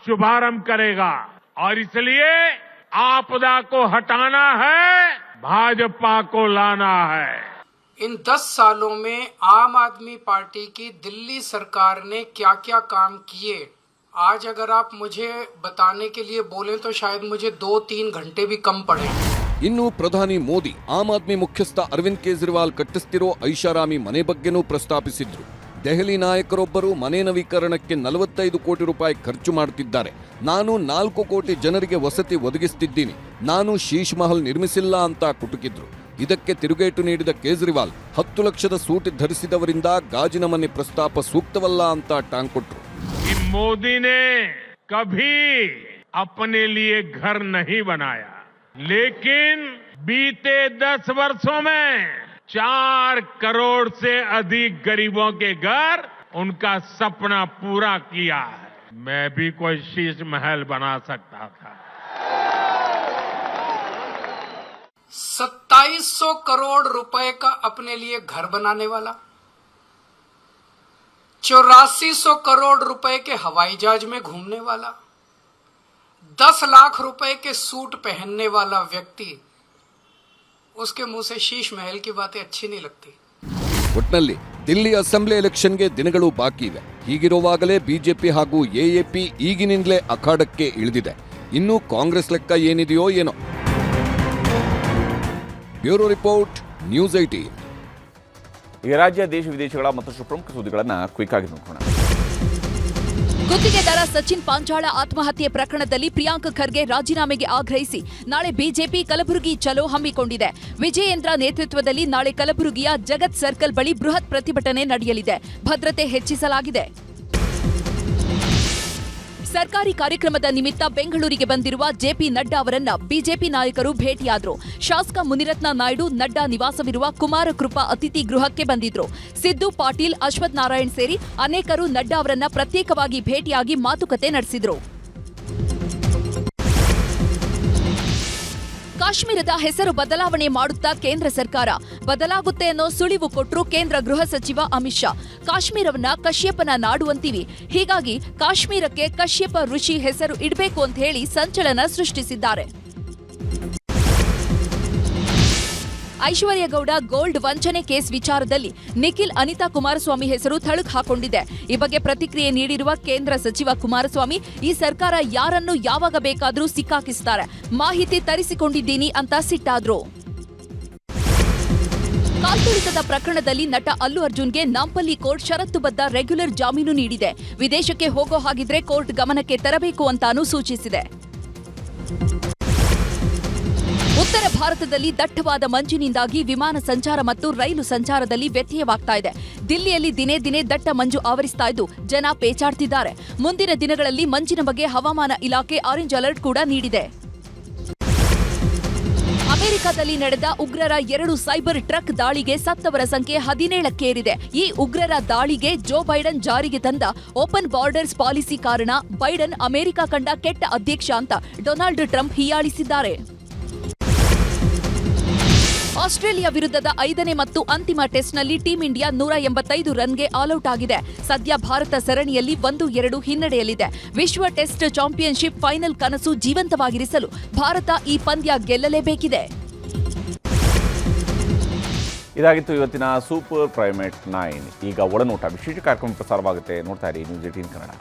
शुभारंभ करेगा और इसलिए आपदा को हटाना है, भाजपा को लाना है। इन 10 सालों में आम आदमी पार्टी की दिल्ली सरकार ने क्या क्या काम किए, आज अगर आप मुझे बताने के लिए बोलें तो शायद मुझे 2-3 घंटे भी कम पड़े। ಇನ್ನು ಪ್ರಧಾನಿ ಮೋದಿ ಆಮ್ ಆದ್ಮಿ ಮುಖ್ಯಸ್ಥ ಅರವಿಂದ್ ಕೇಜ್ರಿವಾಲ್ ಕಟ್ಟಿಸ್ತಿರೋ ಐಷಾರಾಮಿ ಮನೆ ಬಗ್ಗೆನೂ ಪ್ರಸ್ತಾಪಿಸಿದ್ರು. ದೆಹಲಿ ನಾಯಕರೊಬ್ಬರು ಮನೆ ನವೀಕರಣಕ್ಕೆ 45 ಕೋಟಿ ರೂಪಾಯಿ ಖರ್ಚು ಮಾಡುತ್ತಿದ್ದಾರೆ. ನಾನು 4 ಕೋಟಿ ಜನರಿಗೆ ವಸತಿ ಒದಗಿಸುತ್ತಿದ್ದೀನಿ. ನಾನು ಶೀಶ್ ಮಹಲ್ ನಿರ್ಮಿಸಿಲ್ಲ ಅಂತ ಕುಟುಕಿದ್ರು. ಇದಕ್ಕೆ ತಿರುಗೇಟು ನೀಡಿದ ಕೇಜ್ರಿವಾಲ್ 10 ಲಕ್ಷದ ಸೂಟ್ ಧರಿಸಿದವರಿಂದ ಗಾಜಿನ ಮನೆ ಪ್ರಸ್ತಾಪ ಸೂಕ್ತವಲ್ಲ ಅಂತ ಟಾಂಗ್ ಕೊಟ್ರು. मोदी ने कभी अपने लिए घर नहीं बनाया, लेकिन बीते 10 वर्षों में 4 करोड़ से अधिक गरीबों के घर उनका सपना पूरा किया है। मैं भी कोई शीश महल बना सकता था। 2700 करोड़ रुपए का अपने लिए घर बनाने वाला, 8400 करोड़ रुपए के हवाई जहाज में घूमने वाला, 10 लाख रुपए के सूट पहनने वाला व्यक्ति, उसके मुंह से शीश महल की बातें अच्छी नहीं लगती। ಒಟ್ನಲ್ಲಿ ದಿಲ್ಲಿ ಅಸೆಂಬ್ಲಿ ಎಲೆಕ್ಷನ್ಗೆ ದಿನಗಳು ಬಾಕಿ ಇವೆ. ಹೀಗಿರುವಾಗಲೇ ಬಿಜೆಪಿ ಹಾಗೂ ಎಎಪಿ ಈಗಿನಿಂದಲೇ ಅಖಾಡಕ್ಕೆ ಇಳಿದಿದೆ. ಇನ್ನು ಕಾಂಗ್ರೆಸ್ ಲೆಕ್ಕ ಏನಿದೆಯೋ ಏನೋ. Bureau report, news 18. ಈಗ ರಾಜ್ಯ ದೇಶ ವಿದೇಶಗಳ ಮತ್ತಷ್ಟು ಪ್ರಮುಖ ಸುದ್ದಿಗಳನ್ನು ಕ್ವಿಕ್ ಆಗಿ ನೋಡೋಣ. ಗುತ್ತಿಗೆದಾರ ಸಚಿನ್ ಪಾಂಚಾಳ ಆತ್ಮಹತ್ಯೆ ಪ್ರಕರಣದಲ್ಲಿ ಪ್ರಿಯಾಂಕ್ ಖರ್ಗೆ ರಾಜೀನಾಮೆಗೆ ಆಗ್ರಹಿಸಿ ನಾಳೆ ಬಿಜೆಪಿ ಕಲಬುರಗಿ ಚಲೋ ಹಮ್ಮಿಕೊಂಡಿದೆ. ವಿಜಯೇಂದ್ರ ನೇತೃತ್ವದಲ್ಲಿ ನಾಳೆ ಕಲಬುರಗಿಯ ಜಗತ್ ಸರ್ಕಲ್ ಬಳಿ ಬೃಹತ್ ಪ್ರತಿಭಟನೆ ನಡೆಯಲಿದೆ. ಭದ್ರತೆ ಹೆಚ್ಚಿಸಲಾಗಿದೆ. ಸರ್ಕಾರಿ ಕಾರ್ಯಕ್ರಮದ ನಿಮಿತ್ತ ಬೆಂಗಳೂರಿಗೆ ಬಂದಿರುವ ಜೆಪಿ ನಡ್ಡಾ ಅವರನ್ನ ಬಿಜೆಪಿ ನಾಯಕರು ಭೇಟಿಯಾದರು. ಶಾಸಕ ಮುನಿರತ್ನ ನಾಯ್ಡು ನಡ್ಡಾ ನಿವಾಸವಿರುವ ಕುಮಾರಕೃಪಾ ಅತಿಥಿ ಗೃಹಕ್ಕೆ ಬಂದಿದ್ರು. ಸಿದ್ದು ಪಾಟೀಲ್, ಅಶ್ವಥ್ ನಾರಾಯಣ್ ಸೇರಿ ಅನೇಕರು ನಡ್ಡಾ ಅವರನ್ನ ಪ್ರತ್ಯೇಕವಾಗಿ ಭೇಟಿಯಾಗಿ ಮಾತುಕತೆ ನಡೆಸಿದ್ರು. ಕಾಶ್ಮೀರದ ಹೆಸರು ಬದಲಾವಣೆ ಮಾಡುತ್ತಾ ಕೇಂದ್ರ ಸರ್ಕಾರ ಬದಲಾಗುತ್ತೆ ಅನ್ನೋ ಸುಳಿವು ಕೊಟ್ಟರು ಕೇಂದ್ರ ಗೃಹ ಸಚಿವ ಅಮಿತ್ ಶಾ. ಕಾಶ್ಮೀರವನ್ನ ಕಶ್ಯಪನ ನಾಡು ಅಂತೀವಿ, ಹೀಗಾಗಿ ಕಾಶ್ಮೀರಕ್ಕೆ ಕಶ್ಯಪ ಋಷಿ ಹೆಸರು ಇಡಬೇಕು ಅಂತ ಹೇಳಿ ಸಂಚಲನ ಸೃಷ್ಟಿಸಿದ್ದಾರೆ. ಐಶ್ವರ್ಯ ಗೌಡ ಗೋಲ್ಡ್ ವಂಚನೆ ಕೇಸ್ ವಿಚಾರದಲ್ಲಿ ನಿಖಿಲ್ ಅನಿತಾ ಕುಮಾರಸ್ವಾಮಿ ಹೆಸರು ಥಳಕ್ ಹಾಕೊಂಡಿದೆ. ಈ ಬಗ್ಗೆ ಪ್ರತಿಕ್ರಿಯೆ ನೀಡಿರುವ ಕೇಂದ್ರ ಸಚಿವ ಕುಮಾರಸ್ವಾಮಿ, ಈ ಸರ್ಕಾರ ಯಾರನ್ನು ಯಾವಾಗ ಬೇಕಾದರೂ ಸಿಕ್ಕಾಕಿಸ್ತಾರೆ, ಮಾಹಿತಿ ತರಿಸಿಕೊಂಡಿದ್ದೀನಿ ಅಂತ ಸಿಟ್ಟಾದ್ರು. ಕಾಲ್ತುಳಿತದ ಪ್ರಕರಣದಲ್ಲಿ ನಟ ಅಲ್ಲು ಅರ್ಜುನ್ಗೆ ನಾಂಪಲ್ಲಿ ಕೋರ್ಟ್ ಷರತ್ತುಬದ್ಧ ರೆಗ್ಯುಲರ್ ಜಾಮೀನು ನೀಡಿದೆ. ವಿದೇಶಕ್ಕೆ ಹೋಗೋ ಹಾಗಿದ್ರೆ ಕೋರ್ಟ್ ಗಮನಕ್ಕೆ ತರಬೇಕು ಅಂತಾನೂ ಸೂಚಿಸಿದೆ. ಉತ್ತರ ಭಾರತದಲ್ಲಿ ದಟ್ಟವಾದ ಮಂಜಿನಿಂದಾಗಿ ವಿಮಾನ ಸಂಚಾರ ಮತ್ತು ರೈಲು ಸಂಚಾರದಲ್ಲಿ ವ್ಯತ್ಯಯವಾಗ್ತಾ ಇದೆ. ದಿಲ್ಲಿಯಲ್ಲಿ ದಿನೇ ದಿನೇ ದಟ್ಟ ಮಂಜು ಆವರಿಸ್ತಾ ಇದ್ದು ಜನ ಪೇಚಾಡ್ತಿದ್ದಾರೆ. ಮುಂದಿನ ದಿನಗಳಲ್ಲಿ ಮಂಜಿನ ಬಗ್ಗೆ ಹವಾಮಾನ ಇಲಾಖೆ ಆರೆಂಜ್ ಅಲರ್ಟ್ ಕೂಡ ನೀಡಿದೆ. ಅಮೆರಿಕದಲ್ಲಿ ನಡೆದ ಉಗ್ರರ 2 ಸೈಬರ್ ಟ್ರಕ್ ದಾಳಿಗೆ ಸತ್ತವರ ಸಂಖ್ಯೆ 17ಕ್ಕೇರಿದೆ. ಈ ಉಗ್ರರ ದಾಳಿಗೆ ಜೋ ಬೈಡನ್ ಜಾರಿಗೆ ತಂದ ಓಪನ್ ಬಾರ್ಡರ್ಸ್ ಪಾಲಿಸಿ ಕಾರಣ. ಬೈಡನ್ ಅಮೆರಿಕ ಕಂಡ ಕೆಟ್ಟ ಅಧ್ಯಕ್ಷ ಅಂತ ಡೊನಾಲ್ಡ್ ಟ್ರಂಪ್ ಹೀಯಾಳಿಸಿದ್ದಾರೆ. ಆಸ್ಟ್ರೇಲಿಯಾ ವಿರುದ್ಧದ 5ನೇ ಮತ್ತು ಅಂತಿಮ ಟೆಸ್ಟ್ನಲ್ಲಿ ಟೀಂ ಇಂಡಿಯಾ 185 ರನ್ಗೆ ಆಲ್ಔಟ್ ಆಗಿದೆ. ಸದ್ಯ ಭಾರತ ಸರಣಿಯಲ್ಲಿ 1-2 ಹಿನ್ನಡೆಯಲ್ಲಿದೆ. ವಿಶ್ವ ಟೆಸ್ಟ್ ಚಾಂಪಿಯನ್ಶಿಪ್ ಫೈನಲ್ ಕನಸು ಜೀವಂತವಾಗಿರಿಸಲು ಭಾರತ ಈ ಪಂದ್ಯ ಗೆಲ್ಲಲೇಬೇಕಿದೆ. ಇದಾಗಿತ್ತು ಇವತ್ತಿನ ಸೂಪರ್ ಪ್ರೈಮೇಟ್ 9. ಈಗ ಒಳನೋಟ ವಿಶೇಷ ಕಾರ್ಯಕ್ರಮ ಪ್ರಸಾರವಾಗುತ್ತೆ. ನೋಡ್ತಾ ಇರಿ ನ್ಯೂಸ್ 18 ಕನ್ನಡ.